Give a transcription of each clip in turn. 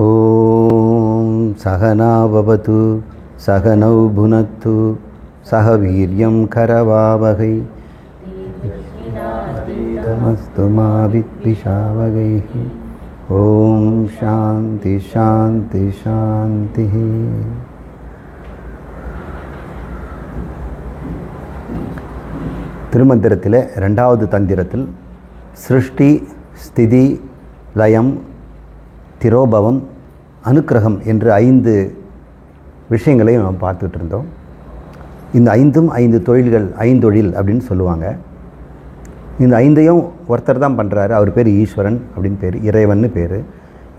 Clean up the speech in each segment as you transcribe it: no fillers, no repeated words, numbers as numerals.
ஓம் சகனாவவது சகனௌ புனத்து சக வீர்யம் கரவாவகை நமஸ்து மா வித்விஷாவகை. ஓம் சாந்தி சாந்தி சாந்தி. திருமந்திரத்தில் ரெண்டாவது தந்திரத்தில் சிருஷ்டி, ஸ்திதி, லயம், திரோபவம், அனுக்கிரகம் என்று 5 விஷயங்களையும் நாம் பார்த்துட்டு இருந்தோம். இந்த 5ம் 5 தொழில்கள், ஐந்தொழில் அப்படின்னு சொல்லுவாங்க. இந்த 5ஐயும் ஒருத்தர் தான் பண்ணுறாரு. அவர் பேர் ஈஸ்வரன் அப்படின்னு பேர், இறைவன் பேர்.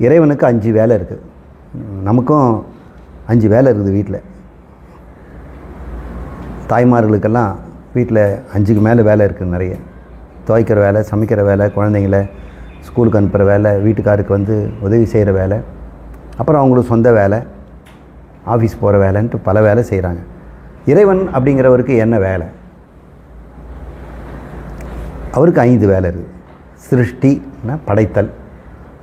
இறைவனுக்கு 5 வேலை இருக்குது. நமக்கும் 5 வேலை இருக்குது வீட்டில். தாய்மார்களுக்கெல்லாம் வீட்டில் 5க்கு மேலே வேலை இருக்குது நிறைய. துவைக்கிற வேலை, சமைக்கிற வேலை, குழந்தைங்கள ஸ்கூலுக்கு அனுப்புகிற வேலை, வீட்டுக்காருக்கு உதவி செய்கிற வேலை, அப்புறம் அவங்களுக்கு சொந்த வேலை, ஆஃபீஸ் போகிற வேலைன்ட்டு பல வேலை செய்கிறாங்க. இறைவன் அப்படிங்கிறவருக்கு என்ன வேலை? அவருக்கு 5 வேலை இருக்குது. சிருஷ்டின்னா படைத்தல்,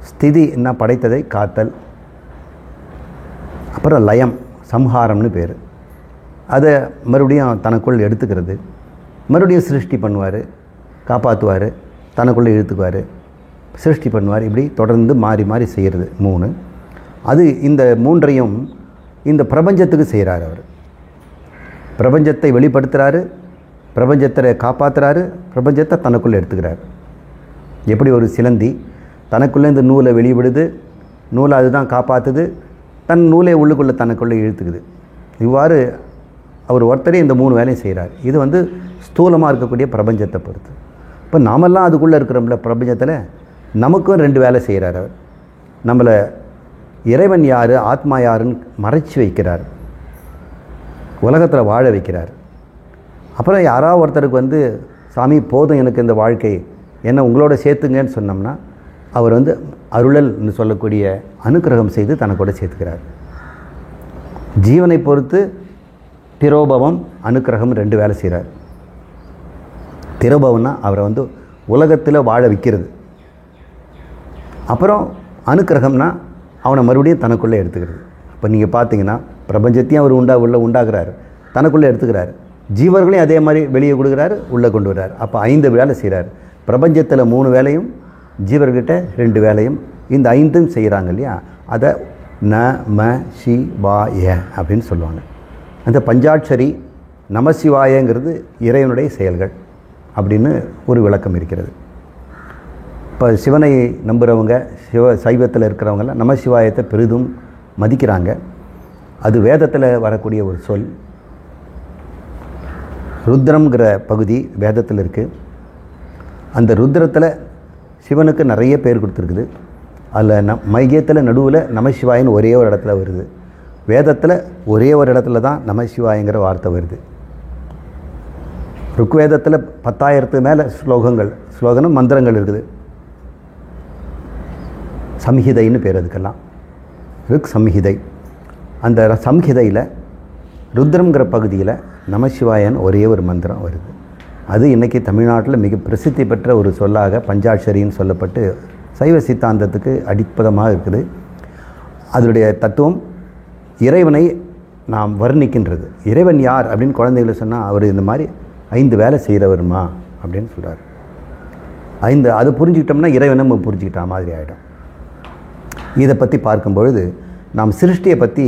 ஸ்திதின்னா படைத்ததை காத்தல், அப்புறம் லயம் சம்ஹாரம்னு பேர். அதை மறுபடியும் தனக்குள் எடுத்துக்கிறது. மறுபடியும் சிருஷ்டி பண்ணுவார், காப்பாற்றுவார், தனக்குள்ளே இழுத்துக்குவார், சிருஷ்டி பண்ணுவார். இப்படி தொடர்ந்து மாறி மாறி செய்கிறது 3. அது இந்த 3ஐயும் இந்த பிரபஞ்சத்துக்கு செய்கிறார். அவர் பிரபஞ்சத்தை வெளிப்படுத்துகிறாரு, பிரபஞ்சத்தை காப்பாற்றுறாரு, பிரபஞ்சத்தை தனக்குள்ளே எடுத்துக்கிறார். எப்படி ஒரு சிலந்தி தனக்குள்ளே இந்த நூலை வெளிவிடுது, நூலை அதுதான் காப்பாற்றுது, தன் நூலை உள்ளுக்குள்ளே தனக்குள்ளே இழுத்துக்குது. இவ்வாறு அவர் ஒருத்தரே இந்த 3 வேலையும் செய்கிறார். இது ஸ்தூலமாக இருக்கக்கூடிய பிரபஞ்சத்தை பொறுத்து. இப்போ நாமெல்லாம் அதுக்குள்ளே இருக்கிறோம்ல பிரபஞ்சத்தில், நமக்கும் 2 வேலை செய்கிறார் அவர். நம்மளை இறைவன் யார், ஆத்மா யாருன்னு மறைச்சி வைக்கிறார், உலகத்தில் வாழ வைக்கிறார். அப்புறம் யாராவது ஒருத்தருக்கு சாமி போதும் எனக்கு இந்த வாழ்க்கை, என்ன உங்களோட சேர்த்துங்கன்னு சொன்னோம்னா அவர் அருளல்னு சொல்லக்கூடிய அனுக்கிரகம் செய்து தனக்கூட சேர்த்துக்கிறார். ஜீவனை பொறுத்து திரோபவம், அனுக்கிரகம் 2 வேலை செய்கிறார். திரோபவம்னா அவரை உலகத்தில் வாழ வைக்கிறது. அப்புறம் அனுக்கிரகம்னா அவனை மறுபடியும் தனக்குள்ளே எடுத்துக்கிறது. இப்போ நீங்கள் பார்த்தீங்கன்னா பிரபஞ்சத்தையும் அவர் உண்டாக்குறாரு, தனக்குள்ளே எடுத்துக்கிறாரு. ஜீவர்களையும் அதே மாதிரி வெளியே கொடுக்குறாரு, உள்ளே கொண்டு வர்றாரு. அப்போ 5 வேலை செய்கிறார். பிரபஞ்சத்தில் 3 வேலையும், ஜீவர்கிட்ட 2 வேலையும். இந்த 5ம் செய்கிறாங்க இல்லையா, அதை ந ம ஷி வா ய அப்படின்னு சொல்லுவாங்க. அந்த பஞ்சாட்சரி நமசிவாயங்கிறது இறைவனுடைய செயல்கள் அப்படின்னு ஒரு விளக்கம் இருக்கிறது. இப்போ சிவனை நம்புகிறவங்க, சைவத்தில் இருக்கிறவங்கெல்லாம் நமசிவாயத்தை பெரிதும் மதிக்கிறாங்க. அது வேதத்தில் வரக்கூடிய ஒரு சொல். ருத்ரம்ங்கிற பகுதி வேதத்தில் இருக்குது. அந்த ருத்ரத்தில் சிவனுக்கு நிறைய பேர் கொடுத்துருக்குது. அதில் மையத்தில் நடுவில் நமசிவாயன்னு ஒரே ஒரு இடத்துல வருது. வேதத்தில் ஒரே ஒரு இடத்துல தான் நமசிவாயங்கிற வார்த்தை வருது. ருக்வேதத்தில் 10,000க்கு மேலே ஸ்லோகனும் மந்திரங்கள் இருக்குது. சம்ஹிதைன்னு பேர் அதுக்கெல்லாம், ருக் சம்ஹிதை. அந்த சம்ஹிதையில் ருத்ரம்ங்கிற பகுதியில் நமசிவாயன் ஒரே ஒரு மந்திரம் வருது. அது இன்றைக்கி தமிழ்நாட்டில் மிக பிரசித்தி பெற்ற ஒரு சொல்லாக பஞ்சாட்சரின்னு சொல்லப்பட்டு சைவ சித்தாந்தத்துக்கு அடிப்பதமாக இருக்குது. அதனுடைய தத்துவம் இறைவனை நாம் வர்ணிக்கின்றது. இறைவன் யார் அப்படின்னு குழந்தைகளை சொன்னால் அவர் இந்த மாதிரி 5 வேலை செய்கிறவருமா அப்படின்னு சொல்கிறார். 5 அது புரிஞ்சுக்கிட்டோம்னா இறைவனை நம்ம புரிஞ்சுக்கிட்ட மாதிரி ஆகிடும். இதை பற்றி பார்க்கும்பொழுது நாம் சிருஷ்டியை பற்றி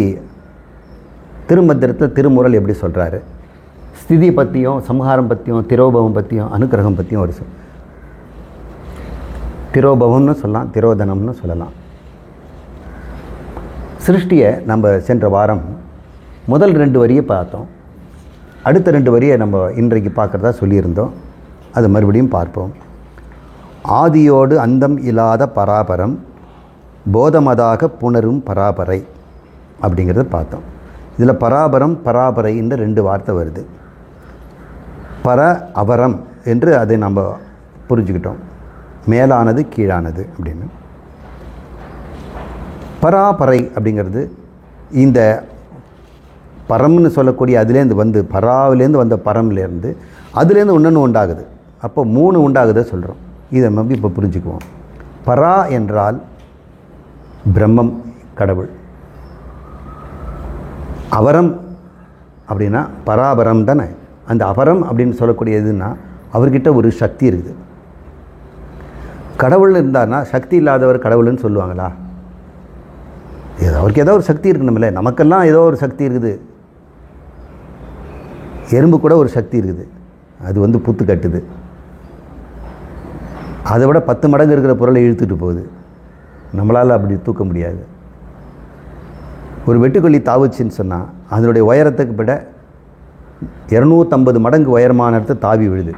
திருமந்திரத்தில் திருமுறள் எப்படி சொல்கிறாரு, ஸ்திதி பற்றியும், சம்ஹாரம் பற்றியும், திரோபவம் பற்றியும், அனுக்கிரகம் பற்றியும் ஒரு திரோபவம்னு சொல்லலாம், திரோதனம்னு சொல்லலாம். சிருஷ்டியை நம்ம சென்ற வாரம் முதல் 2 வரியை பார்த்தோம். அடுத்த 2 வரியை நம்ம இன்றைக்கு பார்க்குறதா சொல்லியிருந்தோம். அது மறுபடியும் பார்ப்போம். ஆதியோடு அந்தம் இல்லாத பராபரம், போதமதாக புணரும் பராபரை அப்படிங்கிறத பார்த்தோம். இதில் பராபரம், பராபரை இந்த 2 வார்த்தை வருது. பர அவரம் என்று அதை நம்ம புரிஞ்சுக்கிட்டோம். மேலானது கீழானது அப்படின்னு. பராபரை அப்படிங்கிறது இந்த பரம்னு சொல்லக்கூடிய அதுலேருந்து பராவிலேருந்து வந்த பரம்லேருந்து அதுலேருந்து ஒன்று உண்டாகுது. அப்போ 3 உண்டாகுதை சொல்கிறோம். இதை நம்ம இப்போ புரிஞ்சுக்குவோம். பரா என்றால் பிரம்மம், கடவுள். அவரம் அப்படின்னா பராபரம் தானே. அந்த அபரம் அப்படின்னு சொல்லக்கூடிய எதுன்னா அவர்கிட்ட ஒரு சக்தி இருக்குது. கடவுள் இருந்தார்னா சக்தி இல்லாதவர் கடவுள்னு சொல்லுவாங்களா? அவருக்கு ஏதோ ஒரு சக்தி இருக்கணும்ல. நமக்கெல்லாம் ஏதோ ஒரு சக்தி இருக்குது. எறும்பு கூட ஒரு சக்தி இருக்குது. அது புத்து கட்டுது. அதை விட 10 மடங்கு இருக்கிற பொருளை இழுத்துட்டு போகுது. நம்மளால் அப்படி தூக்க முடியாது. ஒரு வெட்டுக்கொல்லி தாவுச்சுன்னு சொன்னால் அதனுடைய உயரத்துக்கு விட 250 மடங்கு உயரமான இடத்து தாவி விழுது.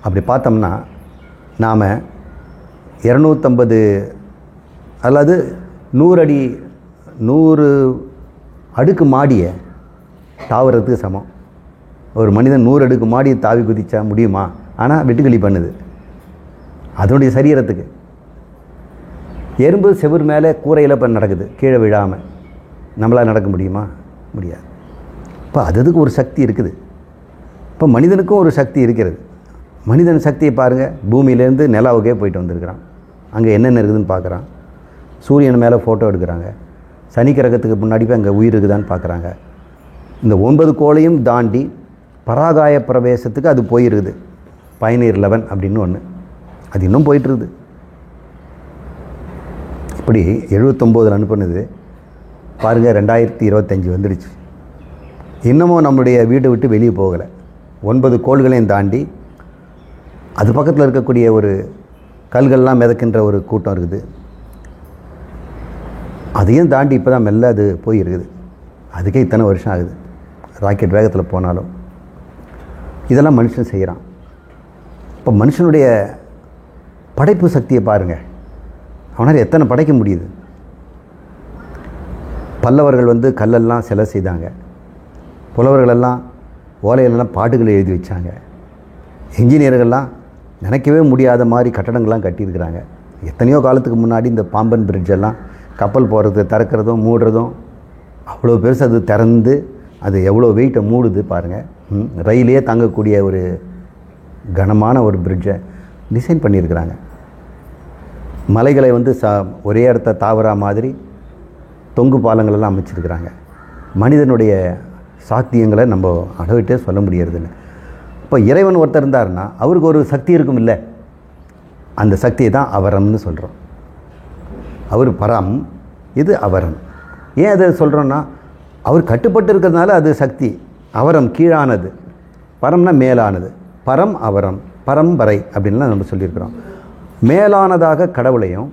அப்படி பார்த்தோம்னா நாம் 250 அல்லது 100 அடி 100 அடுக்கு மாடியை தாவுறதுக்கு சமம். ஒரு மனிதன் 100 அடுக்கு மாடியை தாவி குதிச்சா முடியுமா? ஆனால் வெட்டுக்கிளி பண்ணுது அதனுடைய சரீரத்துக்கு. எறும்பு செவுர் மேலே கூரையில் இப்போ நடக்குது, கீழே விழாமல். நம்மளால் நடக்க முடியுமா? முடியாது. இப்போ அதுக்கு ஒரு சக்தி இருக்குது. இப்போ மனிதனுக்கும் ஒரு சக்தி இருக்கிறது. மனிதன் சக்தியை பாருங்கள். பூமியிலேருந்து நிலாவுக்கே போயிட்டு வந்திருக்கிறான். அங்கே என்னென்ன இருக்குதுன்னு பார்க்குறான். சூரியன் மேலே ஃபோட்டோ எடுக்கிறாங்க. சனி கிரகத்துக்கு முன்னாடி போய் அங்கே உயிர் இருக்குதான்னு பார்க்குறாங்க. இந்த 9 கோளையும் தாண்டி பராகாய பிரவேசத்துக்கு அது போயிருக்குது. பயனீர் 11 அப்படின்னு ஒன்று. அது இன்னும் போயிட்டுருக்குது. இப்படி 79 அனுப்புனது பாருங்கள், 2025 வந்துடுச்சு. இன்னமும் நம்முடைய வீட்டை விட்டு வெளியே போகலை. 9 கோள்களையும் தாண்டி அது பக்கத்தில் இருக்கக்கூடிய ஒரு கல்கள்லாம் மிதக்கின்ற ஒரு கூட்டம் இருக்குது. அதையும் தாண்டி இப்போ தான் மெல்ல அது போயிருக்குது. அதுக்கே இத்தனை வருஷம் ஆகுது. ராக்கெட் வேகத்தில் போனாலும் இதெல்லாம் மனுஷன் செய்கிறான். இப்போ மனுஷனுடைய படைப்பு சக்தியை பாருங்கள். அவனால் எத்தனை படைக்க முடியுது. பல்லவர்கள் கல்லெல்லாம் சிலை செய்தாங்க. புலவர்களெல்லாம் ஓலையிலெல்லாம் பாட்டுகளை எழுதி வச்சாங்க. இன்ஜினியர்கள்லாம் நினைக்கவே முடியாத மாதிரி கட்டடங்கள்லாம் கட்டியிருக்கிறாங்க. எத்தனையோ காலத்துக்கு முன்னாடி இந்த பாம்பன் பிரிட்ஜெல்லாம் கப்பல் போகிறது திறக்கிறதும் மூடுறதும் அவ்வளோ பெருசு. அது திறந்து அது எவ்வளோ வெயிட்டை மூடுது பாருங்கள். ரயிலே தாங்கக்கூடிய ஒரு கனமான ஒரு பிரிட்ஜை டிசைன் பண்ணியிருக்கிறாங்க. மலைகளை ஒரே இடத்த தாவரா மாதிரி தொங்கு பாலங்களெல்லாம் அமைச்சிருக்கிறாங்க. மனிதனுடைய சாத்தியங்களை நம்ம அளவிட்டே சொல்ல முடியறதில்லை. இப்போ இறைவன் ஒருத்தர் இருந்தாருன்னா அவருக்கு ஒரு சக்தி இருக்கும் இல்லை? அந்த சக்தியை தான் அவரம்னு சொல்கிறோம். அவர் பரம், இது அவரம். ஏன் அதை சொல்கிறோன்னா அவர் கட்டுப்பட்டு இருக்கிறதுனால அது சக்தி. அவரம் கீழானது, பரம்னா மேலானது. பரம் அவரம், பரம்பரை அப்படின்லாம் நம்ம சொல்லியிருக்கிறோம். மேலானதாக கடவுளையும்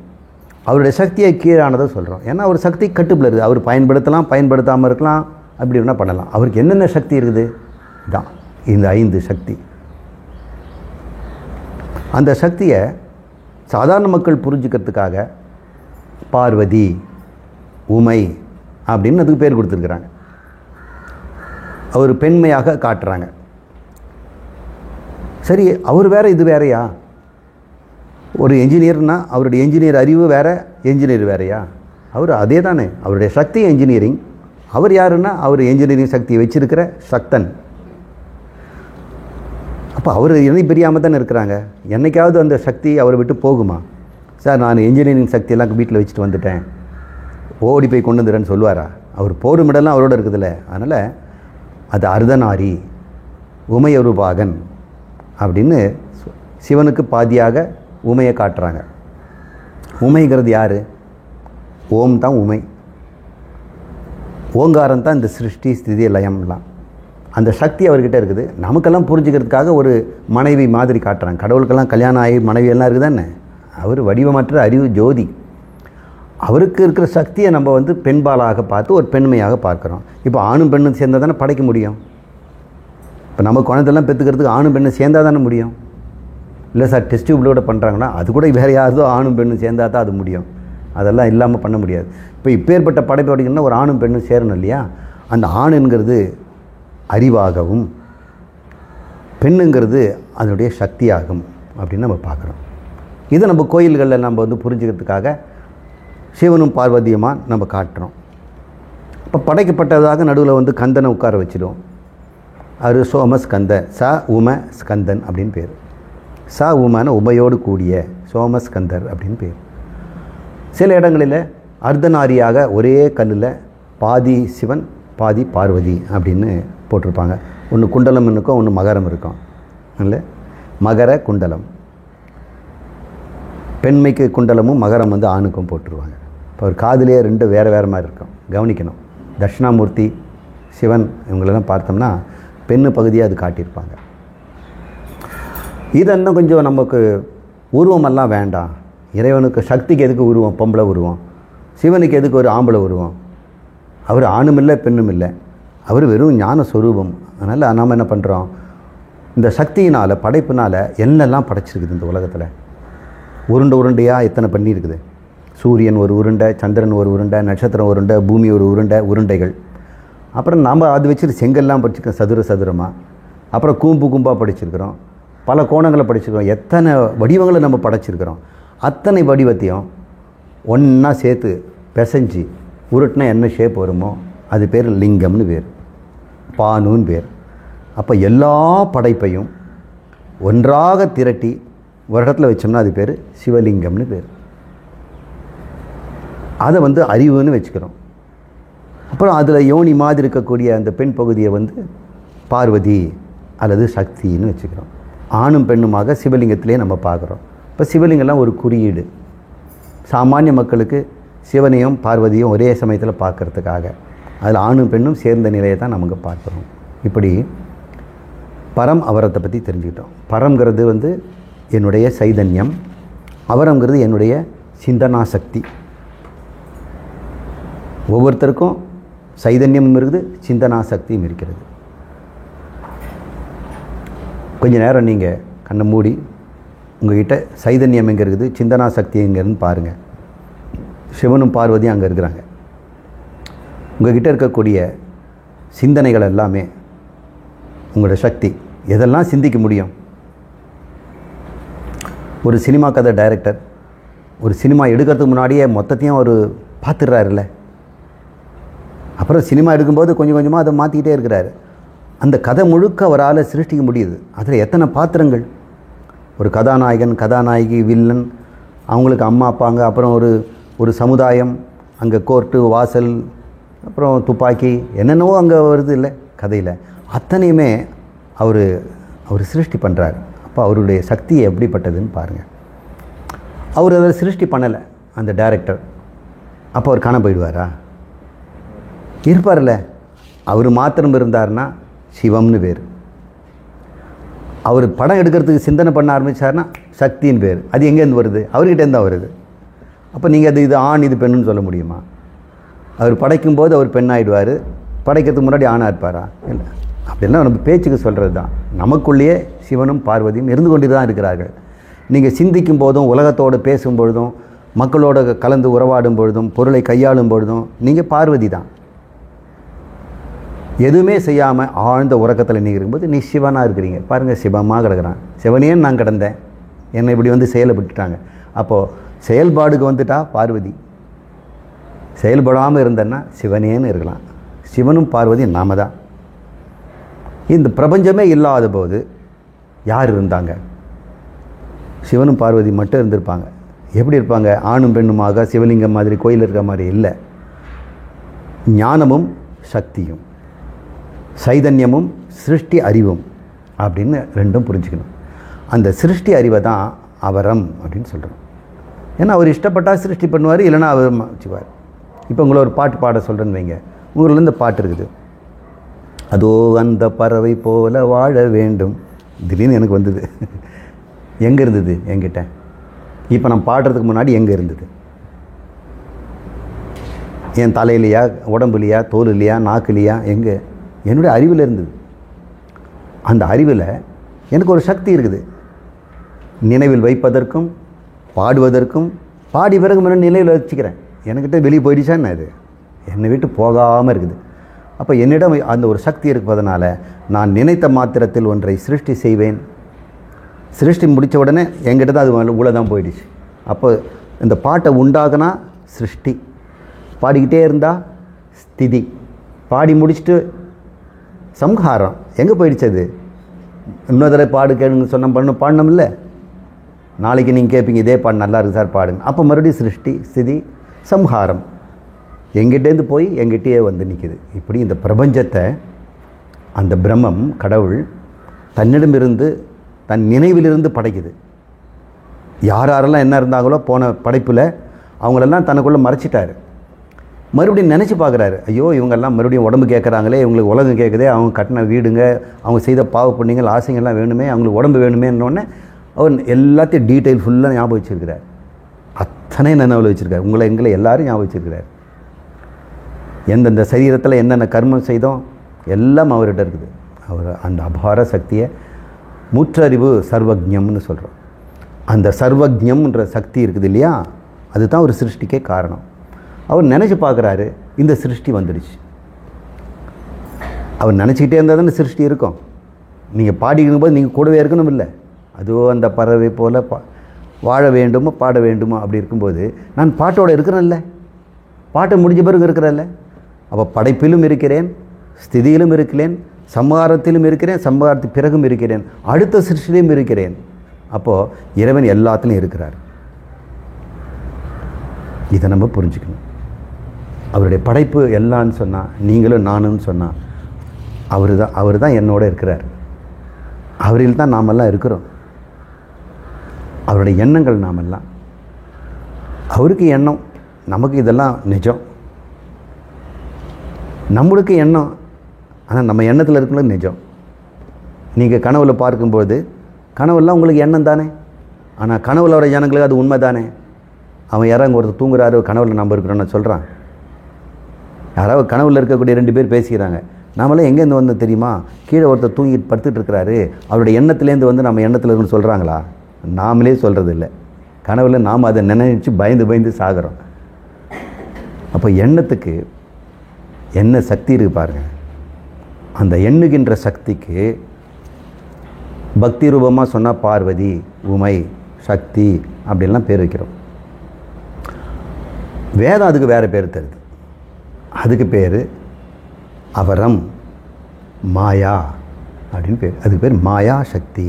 அவருடைய சக்தியை கீழானதை சொல்கிறோம். ஏன்னா அவர் சக்தி கட்டுப்பில் இருக்குது. அவர் பயன்படுத்தலாம், பயன்படுத்தாமல் இருக்கலாம், அப்படி வேணால் பண்ணலாம். அவருக்கு என்னென்ன சக்தி இருக்குது தான் இந்த 5 சக்தி. அந்த சக்தியை சாதாரண மக்கள் புரிஞ்சுக்கிறதுக்காக பார்வதி, உமை அப்படின்னு அதுக்கு பேர் கொடுத்துருக்குறாங்க. அவர் பெண்மையாக காட்டுறாங்க. சரி, அவர் வேற இது வேறையா? ஒரு என்ஜினியர்னா அவருடைய என்ஜினியர் அறிவு வேற, என்ஜினியர் வேறையா? அவர் அதே தானே. அவருடைய சக்தி என்ஜினியரிங். அவர் யாருன்னா அவர் என்ஜினியரிங் சக்தியை வச்சிருக்கிற சக்தன். அப்போ அவர் இணை பிரியாமல் தானே இருக்கிறாங்க. என்னைக்காவது அந்த சக்தி அவரை விட்டு போகுமா? சார், நான் என்ஜினியரிங் சக்தியெல்லாம் வீட்டில் வச்சுட்டு வந்துட்டேன், ஓடி போய் கொண்டு வந்துடுறேன்னு சொல்லுவாரா? அவர் போரும் இடம்லாம் அவரோட இருக்குதுல்ல. அதனால் அது அர்த்தநாரி, உமையொருபாகன் அப்படின்னு சிவனுக்கு பாதியாக உமையை காட்டுறாங்க. உமைங்கிறது யார்? ஓம் தான் உமை. ஓங்காரம் தான் இந்த சிருஷ்டி ஸ்திதி லயம்லாம். அந்த சக்தி அவர்கிட்ட இருக்குது. நமக்கெல்லாம் புரிஞ்சுக்கிறதுக்காக ஒரு மனைவி மாதிரி காட்டுறாங்க. கடவுளுக்கெல்லாம் கல்யாணம் ஆகி மனைவியெல்லாம் இருக்குதானே. அவர் வடிவமற்ற அறிவு ஜோதி. அவருக்கு இருக்கிற சக்தியை நம்ம பெண்பாலாக பார்த்து ஒரு பெண்மையாக பார்க்குறோம். இப்போ ஆணும் பெண்ணும் சேர்ந்தால் தானே படைக்க முடியும். இப்போ நம்ம குழந்தைலாம் பெற்றுக்கிறதுக்கு ஆணும் பெண்ணும் சேர்ந்தால் தானே முடியும். இல்லை சார், டெஸ்ட் டியூப்லோட பண்ணுறாங்கன்னா அது கூட வேறு யாரதோ ஆணும் பெண்ணும் சேர்ந்தால் தான் அது முடியும். அதெல்லாம் இல்லாமல் பண்ண முடியாது. இப்போ இப்பேற்பட்ட படைப்பு படிக்கணும்னா ஒரு ஆணும் பெண்ணும் சேரணும் இல்லையா? அந்த ஆணுங்கிறது அறிவாகவும் பெண்ணுங்கிறது அதனுடைய சக்தியாகும் அப்படின்னு நம்ம பார்க்குறோம். இதை நம்ம கோயில்களில் நம்ம புரிஞ்சுக்கிறதுக்காக சிவனும் பார்வதியுமா நம்ம காட்டுறோம். இப்போ படைக்கப்பட்டதாக நடுவில் கந்தனை உட்கார வச்சிடும். அது சோமஸ்கந்த, ச உம ஸ்கந்தன் அப்படின்னு பேர். ச உமான உமையோடு கூடிய சோமஸ்கந்தர் அப்படின்னு பேர். சில இடங்களில் அர்த்தநாரியாக ஒரே கல்லில் பாதி சிவன் பாதி பார்வதி அப்படின்னு போட்டிருப்பாங்க. ஒன்று குண்டலம் இருக்கும், ஒன்று மகரம் இருக்கும். இல்லை, மகர குண்டலம். பெண்மைக்கு குண்டலமும் மகரம் வந்து ஆணுக்கும் போட்டுருவாங்க. இப்போ ஒரு காதிலே ரெண்டு வேறு வேறு மாதிரி இருக்கும், கவனிக்கணும். தட்சிணாமூர்த்தி சிவன் இவங்களெல்லாம் பார்த்தோம்னா பெண்ணு பகுதியாக அது காட்டியிருப்பாங்க. இது இன்னும் கொஞ்சம் நமக்கு உருவமெல்லாம் வேண்டாம். இறைவனுக்கு சக்திக்கு எதுக்கு உருவம், பொம்பளை உருவம்? சிவனுக்கு எதுக்கு ஒரு ஆம்பளை உருவம்? அவர் ஆணும் இல்லை பெண்ணும் இல்லை, அவர் வெறும் ஞான ஸ்வரூபம். அதனால் நாம் என்ன பண்ணுறோம், இந்த சக்தியினால் படைப்பினால் என்னெல்லாம் படைச்சிருக்குது இந்த உலகத்தில். உருண்டை உருண்டையாக எத்தனை பண்ணியிருக்குது. சூரியன் ஒரு உருண்டை, சந்திரன் ஒரு உருண்டை, நட்சத்திரம் உருண்டை, பூமி ஒரு உருண்டை, உருண்டைகள். அப்புறம் நாம் அது வச்சுட்டு செங்கல்லாம் படிச்சிருக்கோம், சதுர சதுரமாக. அப்புறம் கூம்பு கூம்பாக படிச்சிருக்கிறோம், பல கோணங்களை படிச்சிருக்கிறோம், எத்தனை வடிவங்களை நம்ம படைச்சிருக்கிறோம். அத்தனை வடிவத்தையும் ஒன்றா சேர்த்து பிசைஞ்சு உருட்டினா என்ன ஷேப் வருமோ அது பேர் லிங்கம்னு பேர், பானுன்னு பேர். அப்போ எல்லா படைப்பையும் ஒன்றாக திரட்டி ஒரு இடத்துல வச்சோம்னா அது பேர் சிவலிங்கம்னு பேர். அதை வந்து அறிவுன்னு வச்சுக்கிறோம். அப்புறம் அதில் யோனி மாதிரி இருக்கக்கூடிய அந்த பெண் பகுதியை வந்து பார்வதி அல்லது சக்தின்னு வச்சுக்கிறோம். ஆணும் பெண்ணுமாக சிவலிங்கத்திலே நம்ம பார்க்குறோம். இப்போ சிவலிங்கம்லாம் ஒரு குறியீடு. சாமானிய மக்களுக்கு சிவனையும் பார்வதியும் ஒரே சமயத்தில் பார்க்குறதுக்காக அதில் ஆணும் பெண்ணும் சேர்ந்த நிலையை தான் நமக்கு பார்க்குறோம். இப்படி பரம் அவரத்தை பற்றி தெரிஞ்சுக்கிட்டோம். பரம்ங்கிறது வந்து என்னுடைய சைதன்யம், அவரங்கிறது என்னுடைய சிந்தனா சக்தி. ஒவ்வொருத்தருக்கும் சைதன்யமும் இருக்குது, சிந்தனா சக்தியும் இருக்கிறது. கொஞ்சம் நேரம் நீங்கள் கண்ணை மூடி உங்கள்கிட்ட சைதன்யம் எங்கே இருக்குது, சிந்தனா சக்தி எங்கேன்னு பாருங்கள். சிவனும் பார்வதியும் அங்கே இருக்கிறாங்க. உங்கள்கிட்ட இருக்கக்கூடிய சிந்தனைகள் எல்லாமே உங்களோட சக்தி. எதெல்லாம் சிந்திக்க முடியும்? ஒரு சினிமா கதை டைரக்டர் ஒரு சினிமா எடுக்கிறதுக்கு முன்னாடியே மொத்தத்தையும் அவர் பார்த்துடுறாருல்ல. அப்புறம் சினிமா எடுக்கும்போது கொஞ்சம் கொஞ்சமாக அதை மாற்றிக்கிட்டே இருக்கிறாரு. அந்த கதை முழுக்க அவரால் சிருஷ்டிக்க முடியுது. அதில் எத்தனை பாத்திரங்கள், ஒரு கதாநாயகன், கதாநாயகி, வில்லன், அவங்களுக்கு அம்மா அப்பாங்க, அப்புறம் ஒரு சமுதாயம், அங்கே கோர்ட்டு வாசல், அப்புறம் துப்பாக்கி, என்னென்னவோ அங்கே வருது இல்லை கதையில். அத்தனையுமே அவர் சிருஷ்டி பண்ணுறாரு. அப்போ அவருடைய சக்தி எப்படிப்பட்டதுன்னு பாருங்கள். அவர் அதை சிருஷ்டி பண்ணலை அந்த டைரக்டர். அப்போ அவர் காண போயிடுவாரா? இருப்பார்ல. அவர் மாத்திரம் இருந்தார்னா சிவம்னு பேர். அவர் படம் எடுக்கிறதுக்கு சிந்தனை பண்ண ஆரம்பித்தார்னா சக்தின்னு பேர். அது எங்கேருந்து வருது? அவர்கிட்டேருந்து தான் வருது. அப்போ நீங்கள் இது ஆண் இது பெண்ணுன்னு சொல்ல முடியுமா? அவர் படைக்கும்போது அவர் பெண்ணாயிடுவார், படைக்கிறதுக்கு முன்னாடி ஆணாக இருப்பாரா? இல்லை. அப்படிலாம் நம்ம பேச்சுக்கு சொல்கிறது தான். நமக்குள்ளேயே சிவனும் பார்வதியும் இருந்து கொண்டு தான் இருக்கிறார்கள். நீங்கள் சிந்திக்கும் போதும், உலகத்தோடு பேசும்பொழுதும், மக்களோட கலந்து உறவாடும் பொழுதும், பொருளை கையாளும் பொழுதும் நீங்கள் பார்வதி தான். எதுவுமே செய்யாமல் ஆழ்ந்த உறக்கத்தில் நீங்கள் இருக்கும்போது நீ சிவனாக இருக்கிறீங்க. பாருங்கள், சிவமாக கிடக்கிறான். சிவனேன்னு நான் கிடந்தேன், என்னை இப்படி வந்து செயலை விட்டுட்டாங்க. அப்போது செயல்பாடுக்கு வந்துட்டா பார்வதி, செயல்படாமல் இருந்தேன்னா சிவனேன்னு இருக்கலாம். சிவனும் பார்வதியும் நாம தான். இந்த பிரபஞ்சமே இல்லாத போது யார் இருந்தாங்க? சிவனும் பார்வதி மட்டும் இருந்திருப்பாங்க. எப்படி இருப்பாங்க? ஆணும் பெண்ணுமாக சிவலிங்கம் மாதிரி கோயில் இருக்கிற மாதிரி இல்லை. ஞானமும் சக்தியும், சைதன்யமும் சிருஷ்டி அறிவும் அப்படின்னு ரெண்டும் புரிஞ்சுக்கணும். அந்த சிருஷ்டி அறிவை தான் அவரம் அப்படின்னு சொல்கிறோம். ஏன்னா அவர் இஷ்டப்பட்டால் சிருஷ்டி பண்ணுவார், இல்லைன்னா அவர் வச்சுக்குவார். இப்போ உங்களை ஒரு பாட்டு பாட சொல்கிறேன்னு வைங்க. ஊரில் பாட்டு இருக்குது, அதோ அந்த பறவை போல வாழ வேண்டும். திடீர்னு எனக்கு வந்தது. எங்கே இருந்தது என்கிட்ட? இப்போ நான் பாடுறதுக்கு முன்னாடி எங்கே இருந்தது? என் தலையிலையா, உடம்புலையா, தோல் இல்லையா, நாக்கு இல்லையா? எங்கே? என்னுடைய அறிவில் இருந்தது. அந்த அறிவில் எனக்கு ஒரு சக்தி இருக்குது. நினைவில் வைப்பதற்கும் பாடுவதற்கும், பாடி பிறகு முன்னாடி நினைவில் வச்சுக்கிறேன். என்கிட்ட வெளியே போயிடுச்சா என்ன? அது என்னை விட்டு போகாமல் இருக்குது. அப்போ என்னிடம் அந்த ஒரு சக்தி இருப்பதனால நான் நினைத்த மாத்திரத்தில் ஒன்றை சிருஷ்டி செய்வேன். சிருஷ்டி முடித்த உடனே என்கிட்ட தான் அது உள்ள தான் போயிடுச்சு. அப்போ இந்த பாட்டை உண்டாகுனா சிருஷ்டி, பாடிக்கிட்டே இருந்தால் ஸ்திதி, பாடி முடிச்சுட்டு சம்ஹாரம். எங்கே போயிடுச்சு அது? இன்னொரு தடவை பாடு கேளுங்க சொன்ன பாடணும்ல. நாளைக்கு நீங்கள் கேட்பீங்க, இதே பாடு நல்லா இருக்குது சார் பாடுங்க. அப்போ மறுபடியும் சிருஷ்டி, ஸ்திதி, சம்ஹாரம். எங்கிட்டேருந்து போய் எங்கிட்டே வந்து நிற்கிது. இப்படி இந்த பிரபஞ்சத்தை அந்த பிரம்மம் கடவுள் தன்னிடமிருந்து தன் நினைவிலிருந்து படைக்குது. யாரெல்லாம் என்ன இருந்தாங்களோ போன படைப்பில் அவங்களெல்லாம் தனக்குள்ளே மறைச்சிட்டாரு. மறுபடியும் நினச்சி பார்க்குறாரு, ஐயோ இவங்கெல்லாம் மறுபடியும் உடம்பு கேட்குறாங்களே, இவங்களுக்கு உலகம் கேட்குதே, அவங்க கட்டின வீடுங்க, அவங்க செய்த பாவ புண்ணியங்கள் ஆசைங்கள்லாம் வேணுமே, அவங்களுக்கு உடம்பு வேணுமேன்னொடனே அவர் எல்லாத்தையும் டீட்டெயில் ஃபுல்லாக ஞாபகம் வச்சுருக்கிறார். அத்தனை நினைவில் வச்சுருக்கார். எங்களை எல்லாரும் ஞாபகம் வச்சுருக்கிறார். எந்தெந்த சரீரத்தில் என்னென்ன கர்மம் செய்தோம் எல்லாம் அவர்கிட்ட இருக்குது. அவர் அந்த அபார சக்தியை முற்றறிவு சர்வஜம்னு சொல்கிறோம். அந்த சர்வஜம்ன்ற சக்தி இருக்குது இல்லையா, அதுதான் ஒரு சிருஷ்டிக்கே காரணம். அவர் நினச்சி பார்க்குறாரு, இந்த சிருஷ்டி வந்துடுச்சு. அவர் நினச்சிக்கிட்டே இருந்தால் தானே சிருஷ்டி இருக்கும். நீங்கள் பாடிக்கும் போது நீங்கள் கூடவே இருக்கணும் இல்லை. அதுவோ அந்த பறவை போல் வாழ வேண்டுமோ பாட வேண்டுமோ அப்படி இருக்கும்போது நான் பாட்டோடு இருக்கிறேன்ல, பாட்டு முடிஞ்ச பிறகு இருக்கிறேன்ல. அப்போ படைப்பிலும் இருக்கிறேன், ஸ்திதியிலும் இருக்கிறேன், சம்ஹாரத்திலும் இருக்கிறேன், சம்ஹாரத்துக்கு பிறகும் இருக்கிறேன், அடுத்த சிருஷ்டிலையும் இருக்கிறேன். அப்போது இறைவன் எல்லாத்துலேயும் இருக்கிறார். இதை நம்ம புரிஞ்சுக்கணும். அவருடைய படைப்பு எல்லான்னு சொன்னால், நீங்களும் நானும் சொன்னால், அவர் தான் என்னோட இருக்கிறார். அவரில் தான் நாமெல்லாம் இருக்கிறோம். அவருடைய எண்ணங்கள் நாமெல்லாம். அவருக்கு எண்ணம், நமக்கு இதெல்லாம் நிஜம். நம்மளுக்கு எண்ணம், ஆனால் நம்ம எண்ணத்தில் இருக்கிறது நிஜம். நீங்கள் கனவுல பார்க்கும்போது கனவுலாம் உங்களுக்கு எண்ணம் தானே, ஆனால் கனவுல வர ஜனங்களுக்கு அது உண்மை தானே. அவன் யாராவது ஒருத்தர் தூங்குறாரு, கனவுல நம்ம இருக்கிறோன்னு சொல்கிறான். யாராவது கனவுல இருக்கக்கூடிய 2 பேர் பேசிக்கிறாங்க, நாமெல்லாம் எங்கேருந்து வந்து தெரியுமா, கீழே ஒருத்தர் தூங்கிட்டு படுத்துட்டு இருக்கிறாரு, அவருடைய எண்ணத்துலேருந்து வந்து நம்ம எண்ணத்தில் இருக்குன்னு சொல்கிறாங்களா? நாமளே சொல்கிறது இல்லை. கனவுல நாம் அதை நினைச்சு பயந்து பயந்து சாகிறோம். அப்போ எண்ணத்துக்கு என்ன சக்தி இருக்குது பாருங்கள். அந்த எண்ணுகின்ற சக்திக்கு பக்தி ரூபமாக சொன்னால் பார்வதி, உமை, சக்தி அப்படின்லாம் பேர் வைக்கிறோம். வேதம் அதுக்கு வேறு பேர் தருது. அதுக்கு பேர் அவரம், மாயா அப்படின்னு பேர். அதுக்கு பேர் மாயா சக்தி.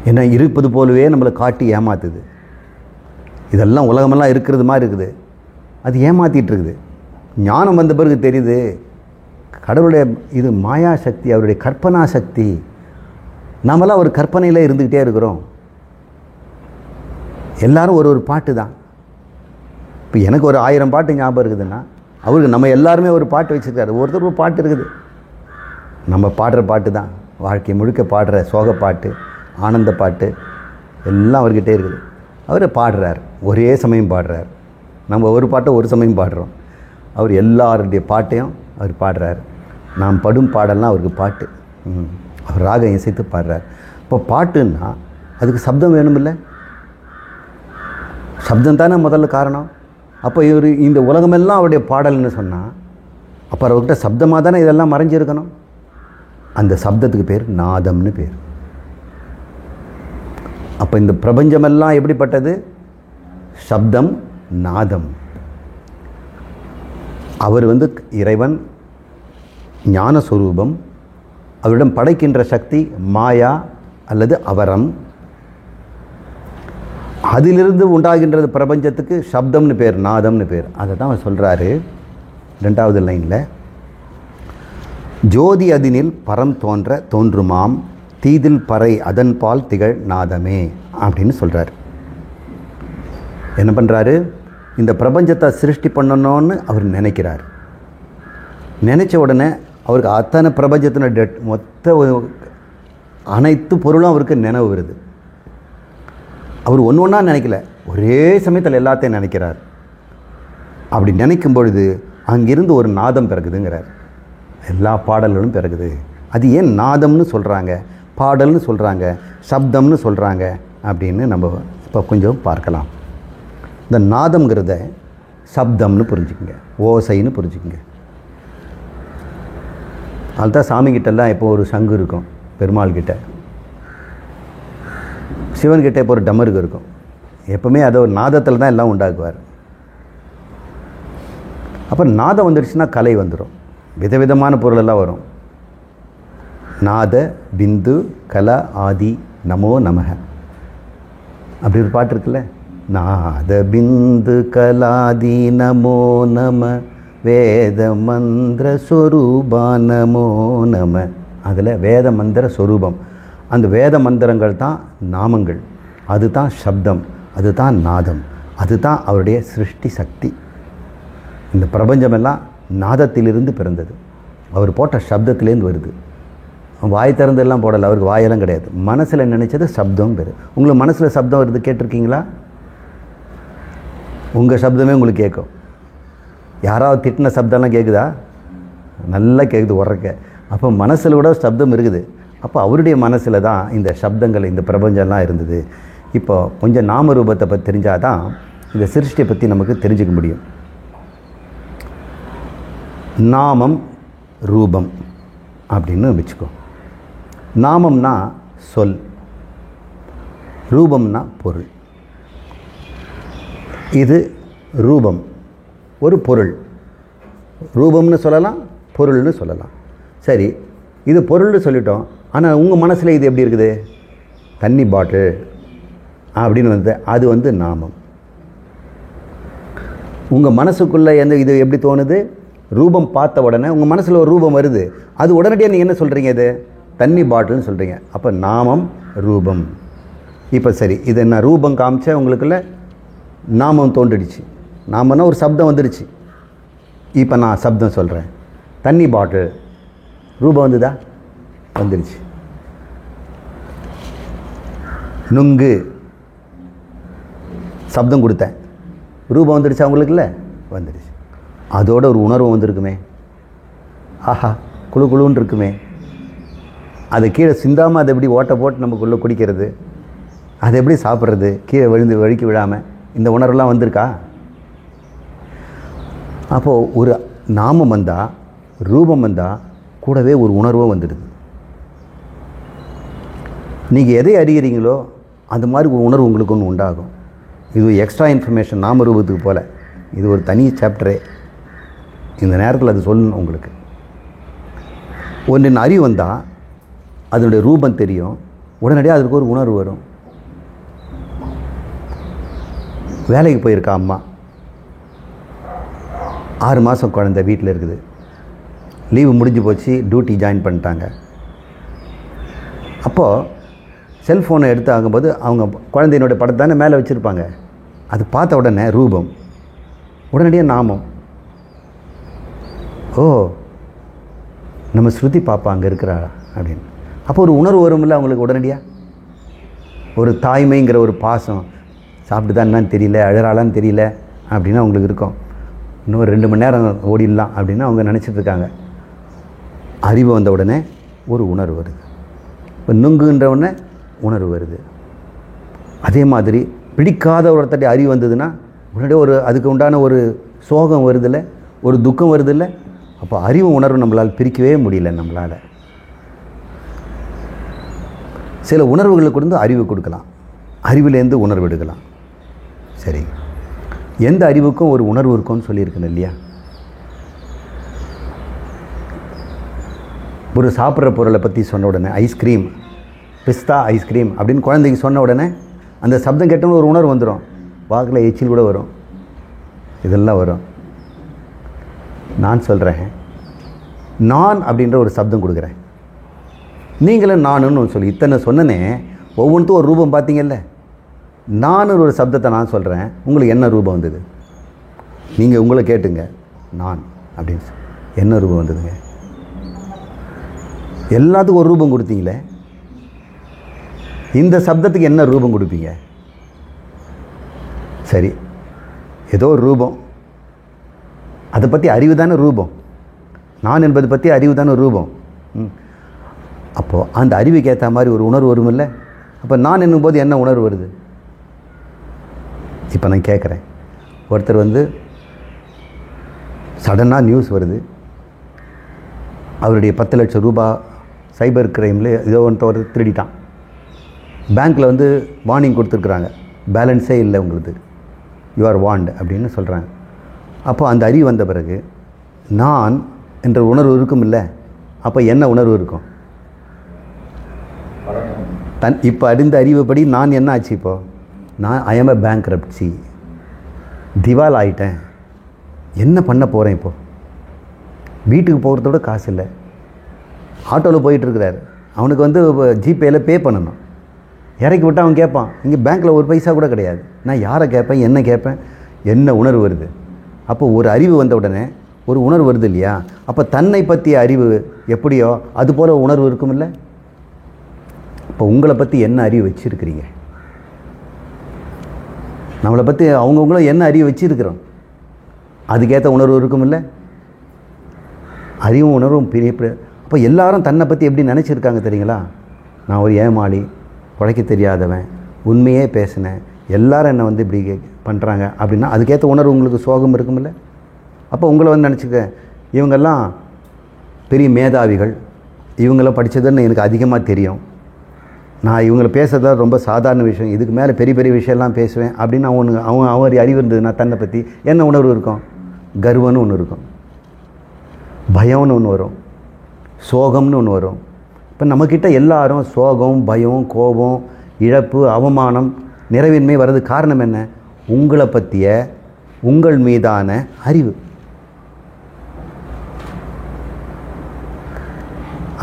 ஏன்னா இருப்பது போலவே நம்மளை காட்டி ஏமாத்துது. இதெல்லாம் உலகமெல்லாம் இருக்கிறது மாதிரி இருக்குது, அது ஏமாற்றிட்டு இருக்குது. ஞானம் வந்த பிறகு தெரியுது கடவுளுடைய இது மாயா சக்தி, அவருடைய கற்பனா சக்தி. நாமெல்லாம் ஒரு கற்பனையில் இருந்துக்கிட்டே இருக்கிறோம். எல்லாரும் ஒரு பாட்டு தான். இப்போ எனக்கு ஒரு 1000 பாட்டு ஞாபகம் இருக்குதுன்னா, அவருக்கு நம்ம எல்லாருமே ஒரு பாட்டு வச்சுருக்காரு. ஒருத்தர் ஒரு பாட்டு இருக்குது. நம்ம பாடுற பாட்டு தான், வாழ்க்கை முழுக்க பாடுற சோக பாட்டு, ஆனந்த பாட்டு எல்லாம் அவர்கிட்டே இருக்குது. அவர் பாடுறார், ஒரே சமயம் பாடுறார். நம்ம ஒரு பாட்டை ஒரு சமயம் பாடுறோம். அவர் எல்லாருடைய பாட்டையும் அவர் பாடுறார். நாம் படும் பாடலாம் அவருக்கு பாட்டு. அவர் ராகம் இசைத்து பாடுறார். இப்போ பாட்டுன்னா அதுக்கு சப்தம் வேணுமில்ல, சப்தம் தானே முதல்ல காரணம். அப்போ இவர் இந்த உலகமெல்லாம் அவருடைய பாடல்னு சொன்னால், அப்போ அவர்கிட்ட சப்தமாக தானே இதெல்லாம் மறைஞ்சிருக்கணும். அந்த சப்தத்துக்கு பேர் நாதம்னு பேர். அப்போ இந்த பிரபஞ்சமெல்லாம் எப்படிப்பட்டது? சப்தம், நாதம். அவர் இறைவன், ஞானஸ்வரூபம். அவரிடம் படைக்கின்ற சக்தி மாயா அல்லது அவரம். அதிலிருந்து உண்டாகின்றது பிரபஞ்சத்துக்கு சப்தம்னு பேர், நாதம்னு பேர். அதை தான் அவர் சொல்கிறாரு 2வது லைனில். ஜோதி அதினில் பரம் தோன்ற தோன்றுமாம், தீதில் பறை அதன் பால் திகழ் நாதமே அப்படின்னு சொல்கிறார். என்ன பண்ணுறாரு? இந்த பிரபஞ்சத்தை சிருஷ்டி பண்ணணும்னு அவர் நினைக்கிறார். நினச்ச உடனே அவருக்கு அத்தனை பிரபஞ்சத்தின மொத்த அனைத்து பொருளும் அவருக்கு நினைவு வருது. அவர் ஒன்று ஒன்றா நினைக்கல, ஒரே சமயத்தில் எல்லாத்தையும் நினைக்கிறார். அப்படி நினைக்கும் பொழுது அங்கிருந்து ஒரு நாதம் பிறகுதுங்கிறார். எல்லா பாடல்களும் பிறகுது. அது ஏன் நாதம்னு சொல்கிறாங்க, பாடல்னு சொல்கிறாங்க, சப்தம்னு சொல்கிறாங்க அப்படின்னு நம்ம இப்போ கொஞ்சம் பார்க்கலாம். இந்த நாதம்ங்கிறத சப்தம்னு புரிஞ்சுக்குங்க, ஓசைன்னு புரிஞ்சுக்குங்க. அதுதான் சாமிக்கிட்டெல்லாம் இப்போ ஒரு சங்கு இருக்கும், பெருமாள் கிட்ட. சிவன்கிட்ட இப்போ ஒரு டமருக்கு இருக்கும். எப்பவுமே அதை ஒரு நாதத்தில் தான் எல்லாம் உண்டாக்குவார். அப்போ நாதம் வந்துடுச்சுன்னா கலை வந்துடும், விதவிதமான பொருளெல்லாம் வரும். நாத பிந்து கல ஆதி நமோ நமக அப்படி ஒரு பாட்டு இருக்குல்ல. நாத பிந்து கலாதி நமோ நம, வேத மந்திர சொரூபா நமோ நம. அதில் வேத மந்திர சொரூபம், அந்த வேத மந்திரங்கள் தான் நாமங்கள், அதுதான் சப்தம், அதுதான் நாதம், அதுதான் அவருடைய சிருஷ்டி சக்தி. இந்த பிரபஞ்சமெல்லாம் நாதத்திலிருந்து பிறந்தது, அவர் போட்ட சப்தத்திலேருந்து வருது. வாய் திறந்தெல்லாம் போடலை, அவருக்கு வாயெல்லாம் கிடையாது. மனசில் நினச்சது சப்தம் பேர். உங்களுக்கு மனசில் சப்தம் வருது, கேட்டிருக்கீங்களா? உங்கள் சப்தமே உங்களுக்கு கேட்கும். யாராவது திட்டின சப்தம்லாம் கேட்குதா? நல்லா கேட்குது, உறக்க. அப்போ மனசில் கூட சப்தம் இருக்குது. அப்போ அவருடைய மனசில் தான் இந்த சப்தங்கள், இந்த பிரபஞ்சம்லாம் இருந்தது. இப்போ கொஞ்சம் நாம ரூபத்தை பற்றி தெரிஞ்சால் தான் இந்த சிருஷ்டியை பற்றி நமக்கு தெரிஞ்சுக்க முடியும். நாமம் ரூபம் அப்படின்னு வச்சுக்கோ. நாமம்னா சொல், ரூபம்னா பொருள். இது ரூபம், ஒரு பொருள். ரூபம்னு சொல்லலாம், பொருள்னு சொல்லலாம். சரி, இது பொருள்னு சொல்லிட்டோம். ஆனால் உங்கள் மனசில் இது எப்படி இருக்குது? தண்ணி பாட்டில் அப்படின்னு வந்து அது வந்து நாமம். உங்கள் மனசுக்குள்ளே இது எப்படி தோணுது? ரூபம் பார்த்த உடனே உங்கள் மனசில் ஒரு ரூபம் வருது, அது உடனடியாக நீங்கள் என்ன சொல்கிறீங்க? இது தண்ணி பாட்டில்னு சொல்கிறீங்க. அப்போ நாமம் ரூபம். இப்போ சரி, இது என்ன ரூபம் காமிச்சா உங்களுக்குள்ள நாமம் தோன்றிடுச்சு. நாமன்னா ஒரு சப்தம் வந்துடுச்சு. இப்போ நான் சப்தம் சொல்கிறேன், தண்ணி பாட்டில். ரூபம் வந்துதா? வந்துடுச்சு. நுங்கு சப்தம் கொடுத்தேன், ரூபம் வந்துடுச்சு அவங்களுக்குல்ல? வந்துடுச்சு. அதோட ஒரு உணர்வு வந்திருக்குமே, ஆஹா குழு குழுன்னு இருக்குமே. அதை கீழே சிந்தாமல் அதை எப்படி ஓட்டை போட்டு நமக்குள்ளே குடிக்கிறது, அதை எப்படி சாப்பிட்றது, கீழே விழுந்து வழுக்கி விழாமல், இந்த உணர்வுலாம் வந்திருக்கா? அப்போது ஒரு நாமம் வந்தால், ரூபம் வந்தால் கூடவே ஒரு உணர்வும் வந்துடுது. நீங்கள் எதை அறிகிறீங்களோ அந்த மாதிரி ஒரு உணர்வு உங்களுக்கு ஒன்று உண்டாகும். இது எக்ஸ்ட்ரா இன்ஃபர்மேஷன், நாம ரூபத்துக்கு போல். இது ஒரு தனி சாப்டரே. இந்த நேரத்தில் அது சொல்லணும் உங்களுக்கு. ஒன்றின் அறிவு வந்தால் அதனுடைய ரூபம் தெரியும், உடனடியாக அதுக்கு ஒரு உணர்வு வரும். வேலைக்கு போயிருக்கா அம்மா, 6 மாதம் குழந்தை வீட்டில் இருக்குது, லீவு முடிஞ்சு போச்சு, டியூட்டி ஜாயின் பண்ணிட்டாங்க. அப்போது செல்ஃபோனை எடுத்து ஆகும்போது அவங்க குழந்தையினுடைய படத்தை தானே மேலே வச்சுருப்பாங்க. அது பார்த்த உடனே ரூபம், உடனடியாக நாமம். ஓ, நம்ம ஸ்ருதி பாப்பா அங்கே இருக்கிறாளா அப்படின்னு. அப்போ ஒரு உணர்வு வரும்ல அவங்களுக்கு உடனடியாக. ஒரு தாய்மைங்கிற ஒரு பாசம், சாப்பிட்டு தான் என்னன்னு தெரியல, அழறாளான்னு தெரியல அப்படின்னா அவங்களுக்கு இருக்கும். இன்னும் ஒரு 2 மணி நேரம் ஓடிடலாம் அப்படின்னு அவங்க நினச்சிட்டு இருக்காங்க. அறிவு வந்த உடனே ஒரு உணர்வு வருது. இப்போ நுங்குன்ற உடனே உணர்வு வருது. அதே மாதிரி பிடிக்காத ஒருத்தருடைய அறிவு வந்ததுன்னா உடனடியே ஒரு அதுக்கு உண்டான ஒரு சோகம் வருதில்ல, ஒரு துக்கம் வருதில்ல. அப்போ அறிவு உணர்வு நம்மளால் பிரிக்கவே முடியல. நம்மளால் சில உணர்வுகளுக்கு வந்து அறிவு கொடுக்கலாம், அறிவிலேருந்து உணர்வு எடுக்கலாம். சரி, எந்த அறிவுக்கும் ஒரு உணர்வு இருக்கும்னு சொல்லியிருக்கணும் இல்லையா? ஒரு சாப்பிட்ற பொருளை பற்றி சொன்ன உடனே ஐஸ்கிரீம், பிஸ்தா ஐஸ்கிரீம் அப்படின்னு குழந்தைக்கு சொன்ன உடனே அந்த சப்தம் கேட்டோன்னு ஒரு உணர்வு வந்துடும். வாக்கில் எச்சில் கூட வரும், இதெல்லாம் வரும். நான் சொல்கிறேன், நான் அப்படின்ற ஒரு சப்தம் கொடுக்குறேன், நீங்களும் நானுன்னு சொல்லி இத்தனை சொன்னனே, ஒவ்வொன்றுக்கும் ஒரு ரூபம் பார்த்தீங்கல்ல. நான் ஒரு சப்தத்தை நான் சொல்கிறேன், உங்களுக்கு என்ன ரூபம் வந்தது? நீங்கள் உங்களை கேட்டுங்க, நான் அப்படின்னு என்ன ரூபம் வந்ததுங்க? எல்லாத்துக்கும் ஒரு ரூபம் கொடுத்தீங்களே, இந்த சப்தத்துக்கு என்ன ரூபம் கொடுப்பீங்க? சரி, ஏதோ ஒரு ரூபம், அதை பற்றி அறிவு தானே ரூபம். நான் என்பது பற்றி அறிவு தானே ரூபம். அப்போது அந்த அறிவுக்கு ஏற்ற மாதிரி ஒரு உணர்வு வரும் இல்லை? அப்போ நான் என்னும்போது என்ன உணர்வு வருது? இப்போ நான் கேட்குறேன், ஒருத்தர் வந்து சடனாக நியூஸ் வருது, அவருடைய 10 லட்சம் ரூபாய் சைபர் கிரைமில் ஏதோ ஒன்று திருடிட்டான். பேங்க்கில் வந்து வார்னிங் கொடுத்துருக்குறாங்க, பேலன்ஸே இல்லை உங்களுக்கு, யூ ஆர் வார்ன்டு அப்படின்னு சொல்கிறாங்க. அப்போ அந்த அறிவு வந்த பிறகு நான் என்ற உணர்வு இருக்கும் இல்லை? அப்போ என்ன உணர்வு இருக்கும்? இப்போ அறிந்த அறிவுப்படி நான் என்ன ஆச்சு? இப்போது நான் ஐ எம் எ பேங்க்ரப்சி, திவால் ஆகிட்டேன், என்ன பண்ண போகிறேன் இப்போது? வீட்டுக்கு போகிறதோட காசு இல்லை. ஆட்டோவில் போயிட்டுருக்கிறார், அவனுக்கு வந்து ஜிபேயில் பே பண்ணணும். இறக்கி விட்டால் அவன் கேட்பான், இங்கே பேங்க்கில் ஒரு பைசா கூட கிடையாது. நான் யாரை கேட்பேன், என்ன கேட்பேன்? என்ன உணர்வு வருது? அப்போ ஒரு அறிவு வந்த உடனே ஒரு உணர்வு வருது இல்லையா? அப்போ தன்னை பற்றிய அறிவு எப்படியோ அது போல் உணர்வு இருக்கும் இல்லை? இப்போ உங்களை பற்றி என்ன அறிவு வச்சுருக்கிறீங்க? நம்மளை பற்றி அவங்கவுங்களும் என்ன அறிவு வச்சுருக்கிறோம், அதுக்கேற்ற உணர்வு இருக்கும் இல்லை? அறிவும் உணர்வும் பெரிய. அப்போ எல்லாரும் தன்னை பற்றி எப்படி நினச்சிருக்காங்க தெரியுங்களா? நான் ஒரு ஏமாளி, உழைக்க தெரியாதவன், உண்மையே பேசினேன், எல்லாரும் என்னை வந்து இப்படி பண்ணுறாங்க அப்படின்னா அதுக்கேற்ற உணர்வு உங்களுக்கு சோகம் இருக்குமில்ல? அப்போ உங்களை வந்து நினச்சிக்க, இவங்கெல்லாம் பெரிய மேதாவிகள், இவங்களாம் படித்ததுன்னு எனக்கு அதிகமாக தெரியும், நான் இவங்களை பேசுகிறதா ரொம்ப சாதாரண விஷயம், இதுக்கு மேலே பெரிய பெரிய விஷயம்லாம் பேசுவேன் அப்படின்னு அவன் அறிவு இருந்ததுன்னா தன்னை பற்றி என்ன உணர்வு இருக்கும்? கர்வம்னு ஒன்று இருக்கும், பயம்னு ஒன்று வரும், சோகம்னு ஒன்று வரும். இப்போ நம்மக்கிட்ட எல்லாரும் சோகம், பயம், கோபம், இழப்பு, அவமானம், நிறைவின்மை வர்றது காரணம் என்ன? உங்களை பற்றிய உங்கள் மீதான அறிவு.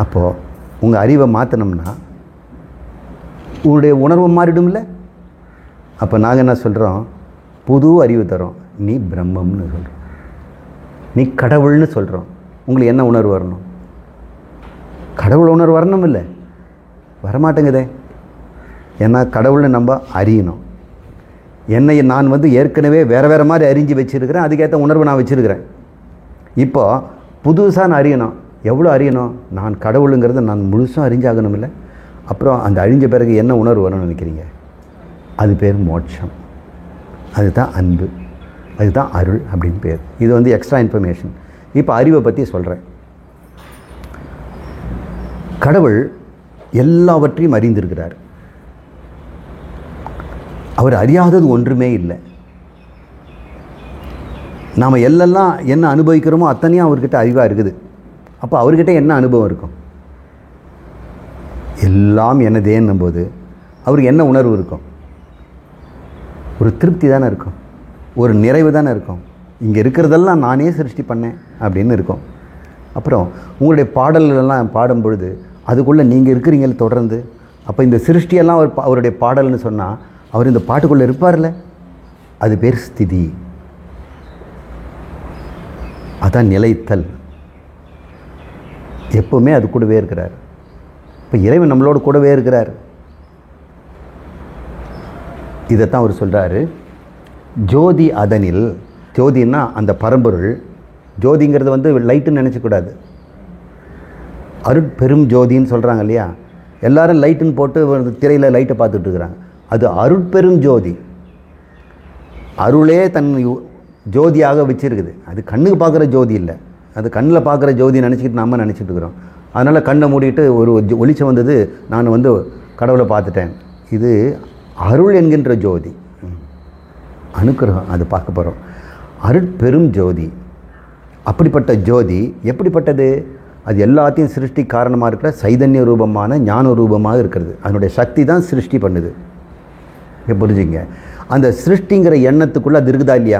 அப்போது உங்கள் அறிவை மாற்றினோம்னா உங்களுடைய உணர்வு மாறிடும்ல? அப்போ நாங்கள் என்ன சொல்கிறோம்? புது அறிவு தரோம். நீ பிரம்மம்னு சொல்கிறோம், நீ கடவுள்னு சொல்கிறோம். உங்களுக்கு என்ன உணர்வு வரணும்? கடவுள் உணர்வு வரணும் இல்லை? வரமாட்டேங்குதே. ஏன்னா கடவுள்னு நம்ம அறியணும். என்னை நான் வந்து ஏற்கனவே வேறு வேறு மாதிரி அறிஞ்சு வச்சுருக்கிறேன், அதுக்கேற்ற உணர்வு நான் வச்சுருக்கிறேன். இப்போது புதுசாக நான் அறியணும். எவ்வளோ அறியணும்? நான் கடவுளுங்கிறத நான் முழுசும் அறிஞ்சாகணும் இல்லை? அப்புறம் அந்த அழிஞ்ச பிறகு என்ன உணர்வு வரணும்னு நினைக்கிறீங்க? அது பேர் மோட்சம், அதுதான் அன்பு, அதுதான் அருள் அப்படின்னு பேர். இது வந்து எக்ஸ்ட்ரா இன்ஃபர்மேஷன். இப்போ அறிவை பற்றி சொல்கிறேன். கடவுள் எல்லாவற்றையும் அறிந்திருக்கிறார். அவர் அறியாதது ஒன்றுமே இல்லை. நாம் எல்லாம் என்ன அனுபவிக்கிறோமோ அத்தனையும் அவர்கிட்ட அறிவாக இருக்குது. அப்போ அவர்கிட்ட என்ன அனுபவம் இருக்கும்? எல்லாம் என்னதேன்னும் போது அவருக்கு என்ன உணர்வு இருக்கும்? ஒரு திருப்தி தானே இருக்கும், ஒரு நிறைவு தானே இருக்கும். இங்கே இருக்கிறதெல்லாம் நானே சிருஷ்டி பண்ணேன் அப்படின்னு இருக்கும். அப்புறம் உங்களுடைய பாடல்களெல்லாம் பாடும் பொழுது அதுக்குள்ளே நீங்கள் இருக்கிறீங்க தொடர்ந்து. அப்போ இந்த சிருஷ்டியெல்லாம் அவருடைய பாடல்னு சொன்னால் அவர் இந்த பாட்டுக்குள்ளே இருப்பார்ல, அது பேர் ஸ்திதி. அதான் நிலைத்தல். எப்போவுமே அது கூடவே இருக்கிறார். இப்போ இறைவன் நம்மளோட கூடவே இருக்கிறார். இதைத்தான் அவர் சொல்கிறாரு, ஜோதி அதனில். ஜோதின்னா அந்த பரம்பொருள். ஜோதிங்கிறது வந்து லைட்டுன்னு நினச்சக்கூடாது. அருட்பெரும் ஜோதின்னு சொல்கிறாங்க இல்லையா? எல்லாரும் லைட்டுன்னு போட்டு திரையில் லைட்டை பார்த்துட்டு இருக்கிறாங்க. அது அருட்பெரும் ஜோதி. அருளே தன் ஜோதியாக வச்சுருக்குது. அது கண்ணுக்கு பார்க்குற ஜோதி இல்லை, அது கண்ணில் பார்க்குற ஜோதி நினச்சிக்கிட்டு நம்ம நினச்சிட்டு இருக்கிறோம். அதனால் கண்ணை மூடிட்டு ஒரு ஒளிச்சம் வந்தது, நான் வந்து கடவுளை பார்த்துட்டேன். இது அருள் என்கின்ற ஜோதி, அனுக்கிரகம். அது பார்க்க போகிறோம். அருட்பெரும் ஜோதி. அப்படிப்பட்ட ஜோதி எப்படிப்பட்டது? அது எல்லாத்தையும் சிருஷ்டி காரணமாக இருக்கிற சைதன்ய ரூபமான ஞான ரூபமாக இருக்கிறது. அதனுடைய சக்தி தான் சிருஷ்டி பண்ணுது. புரிஞ்சுங்க. அந்த சிருஷ்டிங்கிற எண்ணத்துக்குள்ளே அது இருக்குதா இல்லையா?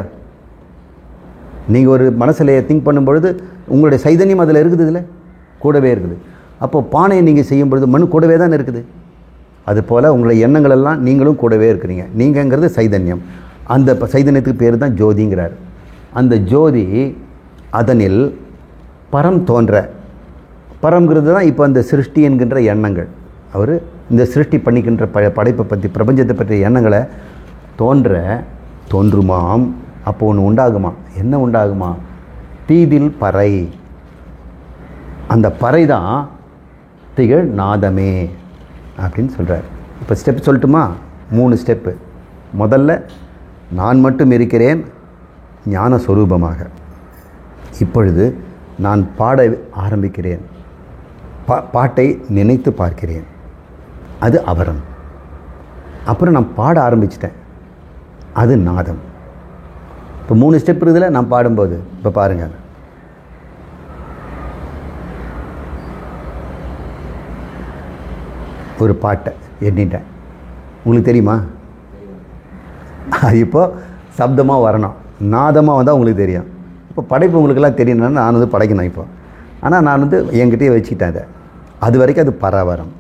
நீங்கள் ஒரு மனசில் திங்க் பண்ணும்பொழுது உங்களுடைய சைதன்யம் அதில் இருக்குது, இதில் கூடவே இருக்குது. அப்போது பானையை நீங்கள் செய்யும் பொழுது மண் கூடவே தான் இருக்குது. அதுபோல் உங்களுடைய எண்ணங்கள் எல்லாம் நீங்களும் கூடவே இருக்கிறீங்க. நீங்கள்ங்கிறது சைதன்யம். அந்த சைதன்யத்துக்கு பேர் தான் ஜோதிங்கிறார். அந்த ஜோதி அதனில் பரம் தோன்ற. பரம்ங்கிறது தான் இப்போ அந்த சிருஷ்டி என்கின்ற எண்ணங்கள். அவர் இந்த சிருஷ்டி பண்ணிக்கின்ற படைப்பை பற்றி, பிரபஞ்சத்தை பற்றிய எண்ணங்களை தோன்றுமாம். அப்போ ஒன்று உண்டாகுமா? என்ன உண்டாகுமா? தீதில் பறை. அந்த பறை தான் திகழ் நாதமே அப்படின்னு சொல்கிறார். இப்போ ஸ்டெப் சொல்லட்டுமா? 3 ஸ்டெப்பு. முதல்ல நான் மட்டும் இருக்கிறேன் ஞான சொரூபமாக. இப்பொழுது நான் பாட ஆரம்பிக்கிறேன். பாட்டை நினைத்து பார்க்கிறேன், அது அவரம். அப்புறம் நான் பாட ஆரம்பிச்சிட்டேன், அது நாதம். இப்போ 3 ஸ்டெப் இருக்குதுல நான் பாடும்போது. இப்போ பாருங்கள், ஒரு பாட்டை எண்ணிட்டேன். உங்களுக்கு தெரியுமா? அது இப்போது சப்தமாக வரணும், நாதமாக வந்தால் உங்களுக்கு தெரியும். இப்போ படைப்பு உங்களுக்கெல்லாம் தெரியணும்னா நான் வந்து படைக்கணும் இப்போ. ஆனால் நான் வந்து என்கிட்டயே வச்சுக்கிட்டேன் அதை. அது வரைக்கும் அது பராவரம்.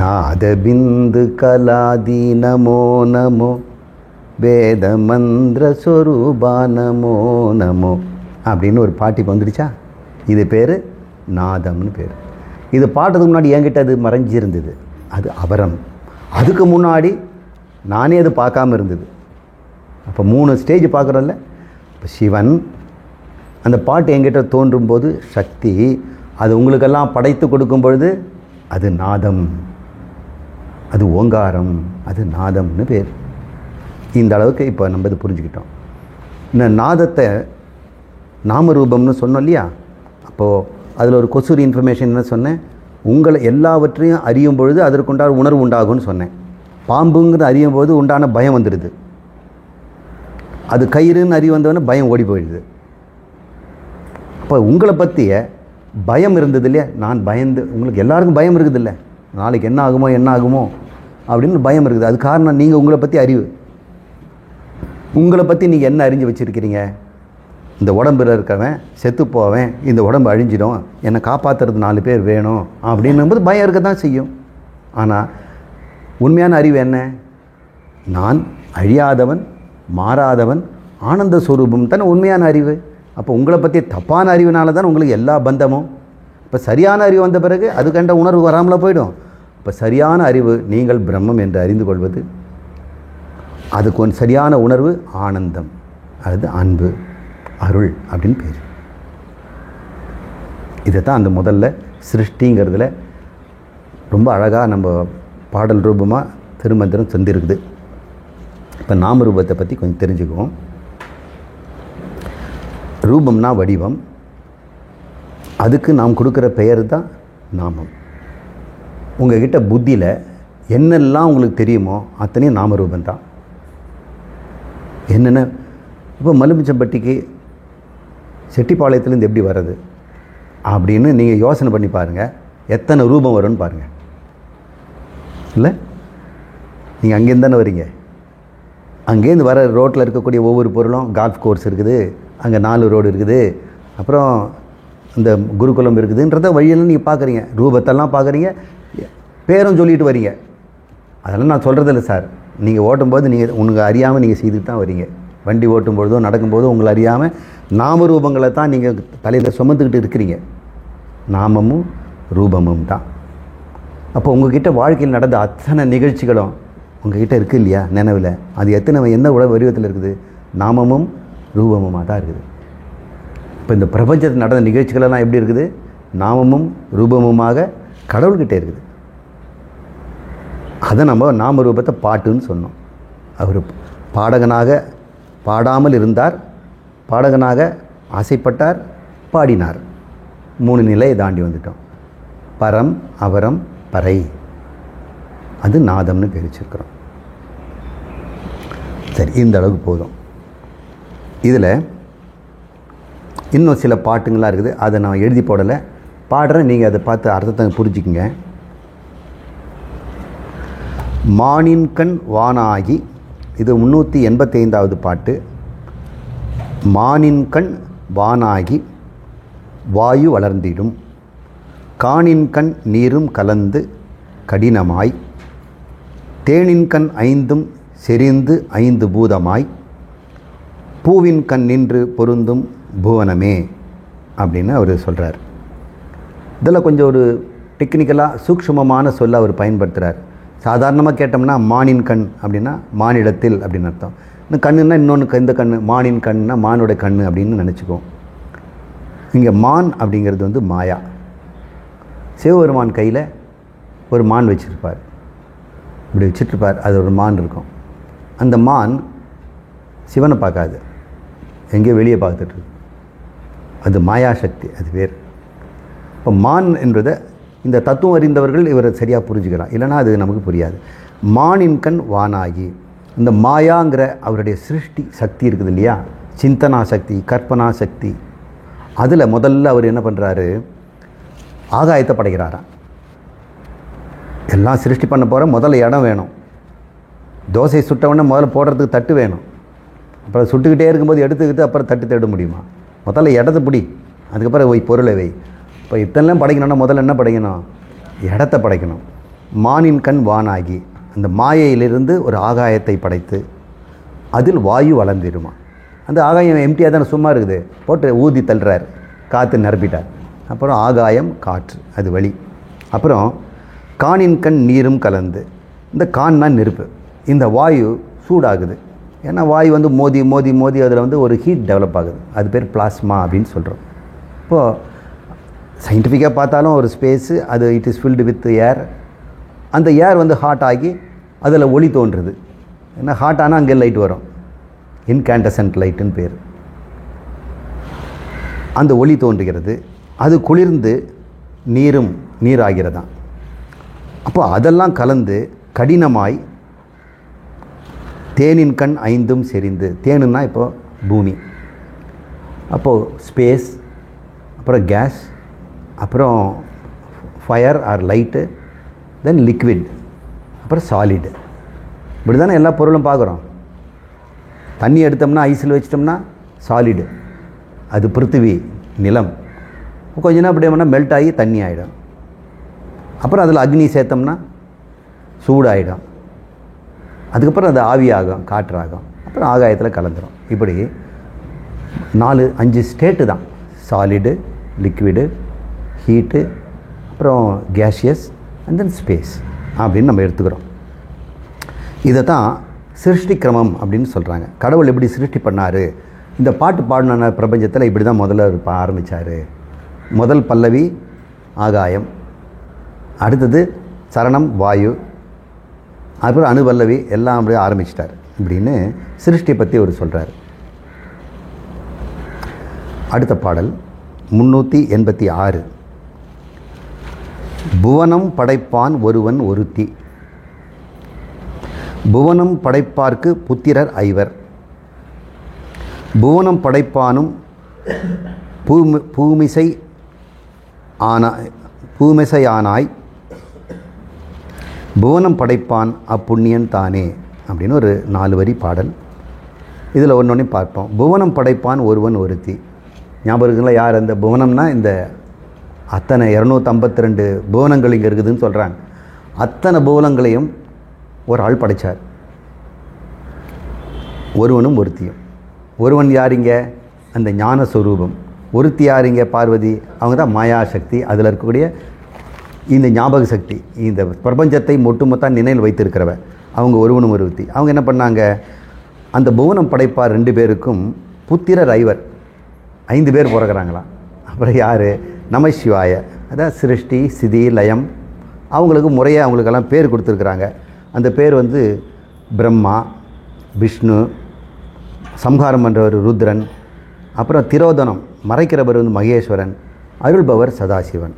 நாத பிந்து கலாதி நமோ நமோ வேத மந்திர ஸ்வரூபா நமோ நமோ அப்படின்னு ஒரு பாட்டு இப்போ வந்துடுச்சா? இது பேர் நாதம்னு பேர். இது பாட்டுக்கு முன்னாடி என்கிட்ட அது மறைஞ்சிருந்தது, அது அவரம். அதுக்கு முன்னாடி நானே அது பார்க்காம இருந்தது. அப்போ 3 ஸ்டேஜ் பார்க்குறோம்ல. இப்போ சிவன் அந்த பாட்டு என்கிட்ட தோன்றும் போது சக்தி, அது உங்களுக்கெல்லாம் படைத்து கொடுக்கும் பொழுது அது நாதம், அது ஓங்காரம், அது நாதம்னு பேர். இந்த அளவுக்கு இப்போ நம்ம இது புரிஞ்சுக்கிட்டோம். இந்த நாதத்தை நாமரூபம்னு சொன்னோம் இல்லையா? அப்போது அதில் ஒரு கொசூரி இன்ஃபர்மேஷன் என்ன சொன்னேன்? உங்களை எல்லாவற்றையும் அறியும் பொழுது அதற்குண்டான உணர்வு உண்டாகும்னு சொன்னேன். பாம்புங்கிறது அறியும் போது உண்டான பயம் வந்துடுது. அது கயிறுன்னு அறிவு வந்தவொடனே பயம் ஓடி போயிடுது. அப்போ உங்களை பற்றிய பயம் இருந்தது இல்லையா? நான் பயந்து, உங்களுக்கு எல்லாருக்கும் பயம் இருக்குது இல்லை? நாளைக்கு என்ன ஆகுமோ என்ன ஆகுமோ அப்படின்னு பயம் இருக்குது. அது காரணம் நீங்கள் உங்களை பற்றி அறிவு. உங்களை பற்றி நீங்கள் என்ன அறிஞ்சு வச்சுருக்கிறீங்க? இந்த உடம்பில் இருக்கவன் செத்து போவேன், இந்த உடம்பு அழிஞ்சிடும், என்னை காப்பாற்றுறது 4 பேர் வேணும் அப்படின்னும்போது பயம் இருக்க தான் செய்யும். ஆனால் உண்மையான அறிவு என்ன? நான் அழியாதவன், மாறாதவன், ஆனந்த ஸ்வரூபம் தானே உண்மையான அறிவு. அப்போ உங்களை பற்றி தப்பான அறிவினால தான் உங்களுக்கு எல்லா பந்தமும். இப்போ சரியான அறிவு வந்த பிறகு அது கண்ட உணர்வு வராமல போயிடும். இப்போ சரியான அறிவு நீங்கள் பிரம்மம் என்று அறிந்து கொள்வது, அதுக்கு ஒரு சரியான உணர்வு ஆனந்தம், அது அன்பு, அருள் அப்படின்னு பேர். இதை தான் அந்த முதல்ல சிருஷ்டிங்கிறதுல ரொம்ப அழகாக நம்ம பாடல் ரூபமாக திருமந்திரம் செஞ்சிருக்குது. இப்போ நாம ரூபத்தை பற்றி கொஞ்சம் தெரிஞ்சுக்குவோம். ரூபம்னா வடிவம், அதுக்கு நாம் கொடுக்குற பெயர் தான் நாமம். உங்கள்கிட்ட புத்தியில் என்னெல்லாம் உங்களுக்கு தெரியுமோ அத்தனையும் நாமரூபம் தான். என்னென்ன இப்போ மலுமிச்சம்பட்டிக்கு செட்டிப்பாளையத்துலேருந்து எப்படி வர்றது அப்படின்னு நீங்கள் யோசனை பண்ணி பாருங்கள். எத்தனை ரூபம் வரும்னு பாருங்கள். இல்லை, நீங்கள் அங்கேருந்து தானே வரீங்க. அங்கேருந்து வர ரோட்டில் இருக்கக்கூடிய ஒவ்வொரு பொருளும், கால்ஃப் கோர்ஸ் இருக்குது, அங்கே 4 ரோடு இருக்குது, அப்புறம் இந்த குருகுலம் இருக்குதுன்றத வழியெல்லாம் நீங்கள் பார்க்குறீங்க, ரூபத்தெல்லாம் பார்க்குறீங்க, பேரும் சொல்லிட்டு வரீங்க. அதெல்லாம் நான் சொல்கிறதில்ல சார். நீங்கள் ஓட்டும்போது நீங்கள் உங்களுக்கு அறியாமல் நீங்கள் செய்துட்டு தான் வரீங்க. வண்டி ஓட்டும்பொழுதோ நடக்கும்போதோ உங்களை அறியாமல் நாம ரூபங்களை தான் நீங்கள் தலையில் சுமந்துக்கிட்டு இருக்கிறீங்க. நாமமும் ரூபமும் தான். அப்போ உங்கள்கிட்ட வாழ்க்கையில் நடந்த அத்தனை நிகழ்ச்சிகளும் உங்கள்கிட்ட இருக்குது இல்லையா நினைவில்? அது என்ன வடிவத்தில் இருக்குது? நாமமும் ரூபமுமாக தான் இருக்குது. இப்போ இந்த பிரபஞ்சத்தில் நடந்த நிகழ்ச்சிகளெல்லாம் எப்படி இருக்குது? நாமமும் ரூபமுமாக கடவுள்கிட்ட இருக்குது. அதை நம்ம நாம ரூபத்தை பாட்டுன்னு சொன்னோம். அவர் பாடகனாக பாடாமல் இருந்தார், பாடகனாக ஆசைப்பட்டார், பாடினார். 3 நிலையை தாண்டி வந்துட்டோம். பரம், அவரம், பறை, அது நாதம்னு பிரிச்சிருக்கிறோம். சரி, இந்த அளவுக்கு போதும். இதில் இன்னும் சில பாட்டுங்களாக இருக்குது, அதை நான் எழுதி போடலை, பாடுறேன், நீங்கள் அதை பார்த்து அர்த்தத்தை புரிஞ்சுக்குங்க. மானின் கண் வானாகி, இது 385வது பாட்டு. மானின் கண் வானாகி வாயு வளர்ந்திடும், காணின் கண் நீரும் கலந்து கடினமாய், தேனின் கண் 5ம் செறிந்து 5 பூதமாய், பூவின் கண் நின்று பொருந்தும் புவனமே அப்படின்னு அவர் சொல்கிறார். இதில் கொஞ்சம் ஒரு டெக்னிக்கலாக சூக்ஷ்மமான சொல்ல அவர் பயன்படுத்துகிறார். சாதாரணமாக கேட்டோம்னா மானின் கண் அப்படின்னா மானிடத்தில் அப்படின்னு அர்த்தம். இந்த கண்ணுன்னா இன்னொன்று, இந்த கண், மானின் கண்ணுனா மானோட கண் அப்படின்னு நினச்சிக்குவோம். இங்கே மான் அப்படிங்கிறது வந்து மாயா. சிவபெருமான் கையில் ஒரு மான் வச்சுருப்பார், இப்படி வச்சுட்ருப்பார், அது ஒரு மான் இருக்கும். அந்த மான் சிவனை பார்க்காது, எங்கேயோ வெளியே பார்த்துட்ருக்கு. அது மாயாசக்தி, அது வேறு. இப்போ மான் என்பதை இந்த தத்துவம் அறிந்தவர்கள் இவரை சரியாக புரிஞ்சுக்கலாம், இல்லைனா அது நமக்கு புரியாது. மானின் கண் வானாகி, இந்த மாயாங்கிற அவருடைய சிருஷ்டி சக்தி இருக்குது இல்லையா, சிந்தனா சக்தி, கற்பனா சக்தி, அதில் முதல்ல அவர் என்ன பண்ணுறாரு? ஆகாயத்தை படைக்கிறாராம். எல்லாம் சிருஷ்டி பண்ண போகிற முதல்ல இடம் வேணும். தோசை சுட்டவுடனே முதல்ல போடுறதுக்கு தட்டு வேணும். அப்புறம் சுட்டுக்கிட்டே இருக்கும்போது எடுத்துக்கிட்டு அப்புறம் தட்டு தேட முடியுமா? முதல்ல இடத்த பிடி, அதுக்கப்புறம் பொருளை வை. இப்போ இத்தனைலாம் படைக்கணும்னா முதல்ல என்ன படைக்கணும்? இடத்த படைக்கணும். மானின் கண் வானாகி, அந்த மாயையிலிருந்து ஒரு ஆகாயத்தை படைத்து அதில் வாயு வளர்ந்துடுமா. அந்த ஆகாயம் எம்டியாக தானே சும்மா இருக்குது, போட்டு ஊதி தள்ளுறார், காற்று நிரப்பிட்டார். அப்புறம் ஆகாயம் காற்று, அது வழி. அப்புறம் காணின் கண் நீரும் கலந்து, இந்த கான்னா நெருப்பு, இந்த வாயு சூடாகுது. ஏன்னா வாயு மோதி மோதி மோதி அதில் ஒரு ஹீட் டெவலப் ஆகுது. அது பேர் பிளாஸ்மா அப்படின்னு சொல்கிறோம். இப்போது சயின்டிஃபிக்காக பார்த்தாலும் ஒரு ஸ்பேஸு, அது இட் இஸ் ஃபில்டு வித் ஏர். அந்த ஏர் ஹாட் ஆகி அதில் ஒளி தோன்றுறது. ஏன்னா ஹாட் ஆனால் அங்கே லைட் வரும், இன்கேண்டசன்ட் லைட்டுன்னு பேர். அந்த ஒளி தோன்றுகிறது, அது குளிர்ந்து நீராகிறதான். அப்போ அதெல்லாம் கலந்து கடினமாய் தேனின் கண் ஐந்தும் செறிந்து, தேனுன்னா இப்போது பூமி, அப்போது ஸ்பேஸ், அப்புறம் கேஸ், அப்புறம் ஃபயர் ஆர் லைட்டு, தென் லிக்விட், அப்புறம் சாலிடு. இப்படி தானே எல்லா பொருளும் பார்க்குறோம். தண்ணி எடுத்தோம்னா ஐஸில் வச்சிட்டோம்னா சாலிடு, அது பிருத்திவி நிலம். கொஞ்ச நேரம் அப்படி பண்ணால் மெல்ட் ஆகி தண்ணி ஆகிடும். அப்புறம் அதில் அக்னி சேர்த்தோம்னா சூடாகிடும். அதுக்கப்புறம் அது ஆவியாகும், காற்றாகும், அப்புறம் ஆகாயத்தில் கலந்துடும். இப்படி 4-5 ஸ்டேட்டு தான், சாலிடு, லிக்விடு, ஹீட்டு, அப்புறம் கேஷியஸ் அண்ட் தென் ஸ்பேஸ் அப்படின்னு நம்ம எடுத்துக்கிறோம். இதை தான் சிருஷ்டி கிரமம் அப்படின்னு சொல்கிறாங்க. கடவுள் எப்படி சிருஷ்டி பண்ணார், இந்த பாட்டு பாடின பிரபஞ்சத்தில் இப்படி தான் முதல்ல ஆரம்பித்தார். முதல் பல்லவி ஆகாயம், அடுத்தது சரணம் வாயு, அப்புறம் அணுபல்லவி, எல்லாம் அப்படியே ஆரம்பிச்சிட்டார். இப்படின்னு சிருஷ்டி பற்றி அவர் சொல்கிறார். அடுத்த பாடல் 386. புவனம் படைப்பான் ஒருவன் ஒருத்தி, புவனம் படைப்பார்க்கு புத்திரர் ஐவர், புவனம் படைப்பானும் பூமிசையானாய் புவனம் படைப்பான் அப்புண்ணியன் தானே அப்படின்னு ஒரு 4 வரி பாடல். இதில் ஒன்றொன்னே பார்ப்போம். புவனம் படைப்பான் ஒருவன் ஒருத்தி. ஞாபகம் இருக்குங்களா? யார் அந்த புவனம்னா? இந்த அத்தனை 252 புவனங்கள் இங்கே இருக்குதுன்னு சொல்கிறாங்க. அத்தனை புவனங்களையும் ஒரு ஆள் படைத்தார், ஒருவனும் ஒருத்தியும். ஒருவன் யாரிங்க? அந்த ஞான ஸ்வரூபம். ஒருத்தி யாரிங்க? பார்வதி. அவங்க தான் மாயாசக்தி. அதில் இருக்கக்கூடிய இந்த ஞாபக சக்தி, இந்த பிரபஞ்சத்தை ஒட்டுமொத்த நினைவில் வைத்திருக்கிறவ. அவங்க ஒருவனும் ஒருத்தி. அவங்க என்ன பண்ணாங்க? அந்த புவனம் படைப்பார் 2 பேருக்கும் புத்திரர் ஐவர், 5 பேர் பிறகுறாங்களாம். அப்புறம் யார்? நமசிவாய, அதான் சிருஷ்டி சிதி லயம். அவங்களுக்கு முறையாக அவங்களுக்கெல்லாம் பேர் கொடுத்துருக்குறாங்க. அந்த பேர் பிரம்மா, விஷ்ணு, சம்ஹாரம் பண்ணுறவர் ருத்ரன், அப்புறம் திரோதனம் மறைக்கிறவர் மகேஸ்வரன், அருள்பவர் சதாசிவன்.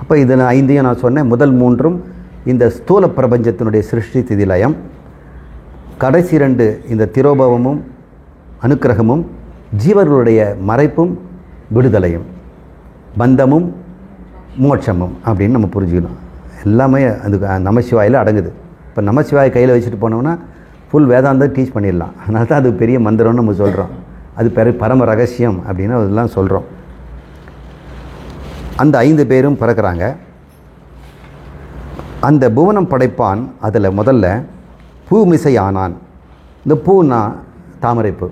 அப்போ இதில் 5ஐயும் நான் சொன்னேன். முதல் 3ம் இந்த ஸ்தூல பிரபஞ்சத்தினுடைய சிருஷ்டி திதி லயம், கடைசி 2 இந்த திரோபவமும் அனுக்கிரகமும் ஜீவர்களுடைய மறைப்பும் விடுதலையும், பந்தமும் மோட்சமும் அப்படின்னு நம்ம புரிஞ்சுக்கணும். எல்லாமே அது நமசிவாயில் அடங்குது. இப்போ நமசிவாயை கையில் வச்சுட்டு போனோம்னா ஃபுல் வேதாந்தம் டீச் பண்ணிடலாம். அதனால தான் அது பெரிய மந்திரம்னு நம்ம சொல்கிறோம். அது பரம ரகசியம் அப்படின்னு அதெல்லாம் சொல்கிறோம். அந்த 5 பேரும் பிறக்கிறாங்க. அந்த புவனம் படைப்பான் அதில் முதல்ல பூமிசை ஆனான். இந்த பூனா தாமரைப்பூ.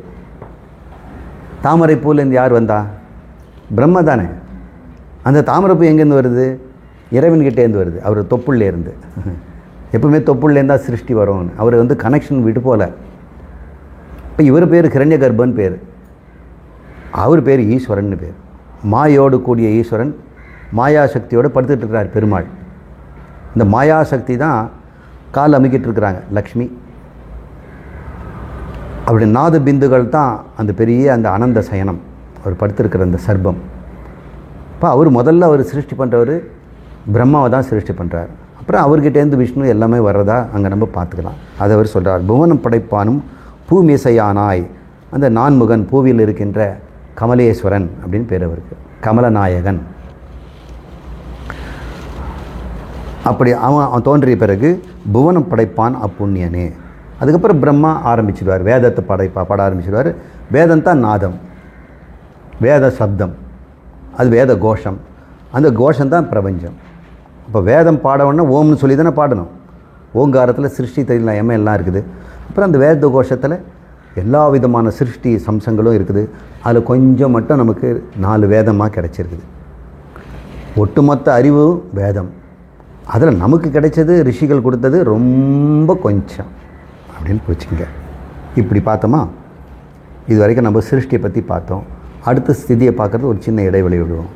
தாமரைப்பூலேருந்து யார் வந்தா? பிரம்ம தானே. அந்த தாமரைப்பூ எங்கேருந்து வருது? இறைவன்கிட்டேருந்து வருது, அவர் தொப்புள்லேருந்து. எப்பவுமே தொப்புள்லேருந்து தான் சிருஷ்டி வரும்னு அவர் கனெக்ஷன் விட்டு போல. இப்போ இவர் பேர் கிரண்ய கர்ப்பன் பேர், அவர் பேர் ஈஸ்வரன் பேர். மாயோடு கூடிய ஈஸ்வரன் மாயாசக்தியோடு படுத்துட்டு இருக்கிறார் பெருமாள். இந்த மாயாசக்தி தான் கால் அமுக்கிட்டு இருக்கிறாங்க லக்ஷ்மி. அப்படி 4 பிந்துகள் தான் அந்த பெரிய அந்த அனந்த சயனம், அவர் படுத்திருக்கிற அந்த சர்ப்பம். இப்போ அவர் முதல்ல சிருஷ்டி பண்ணுறவர் பிரம்மாவை தான் சிருஷ்டி பண்ணுறார். அப்புறம் அவர்கிட்டேருந்து விஷ்ணு எல்லாமே வர்றதா அங்கே நம்ம பார்த்துக்கலாம். அதை அவர் சொல்கிறார். புவனம் படைப்பானும் பூமிசையானாய், அந்த நான்முகன், பூவில் இருக்கின்ற கமலேஸ்வரன் அப்படின்னு பேர் அவருக்கு, கமலநாயகன். அப்படி அவன் தோன்றிய பிறகு புவனம் படைப்பான் அப்புண்ணியனே. அதுக்கப்புறம் பிரம்மா ஆரம்பிச்சிடுவார், வேதத்தை பாட ஆரம்பிச்சிடுவார். வேதம் தான் நாதம், வேத சப்தம், அது வேத கோஷம், அந்த கோஷம்தான் பிரபஞ்சம். இப்போ வேதம் பாடணுன்னா ஓம்னு சொல்லி தானே பாடணும். ஓங்காரத்தில் சிருஷ்டி தைலம் எல்லாம் இருக்குது. அப்புறம் அந்த வேத கோஷத்தில் எல்லா விதமான சிருஷ்டி சம்சங்களும் இருக்குது. அதில் கொஞ்சம் மட்டும் நமக்கு 4 வேதமாக கிடச்சிருக்குது. ஒட்டுமொத்த அறிவு வேதம், அதில் நமக்கு கிடைச்சது ரிஷிகள் கொடுத்தது ரொம்ப கொஞ்சம் அப்படின்னு போச்சுங்க. இப்படி பார்த்தோமா, இது வரைக்கும் நம்ம சிருஷ்டியை பற்றி பார்த்தோம். அடுத்த ஸ்திதியை பார்க்குறது ஒரு சின்ன இடைவெளி விடுவோம்.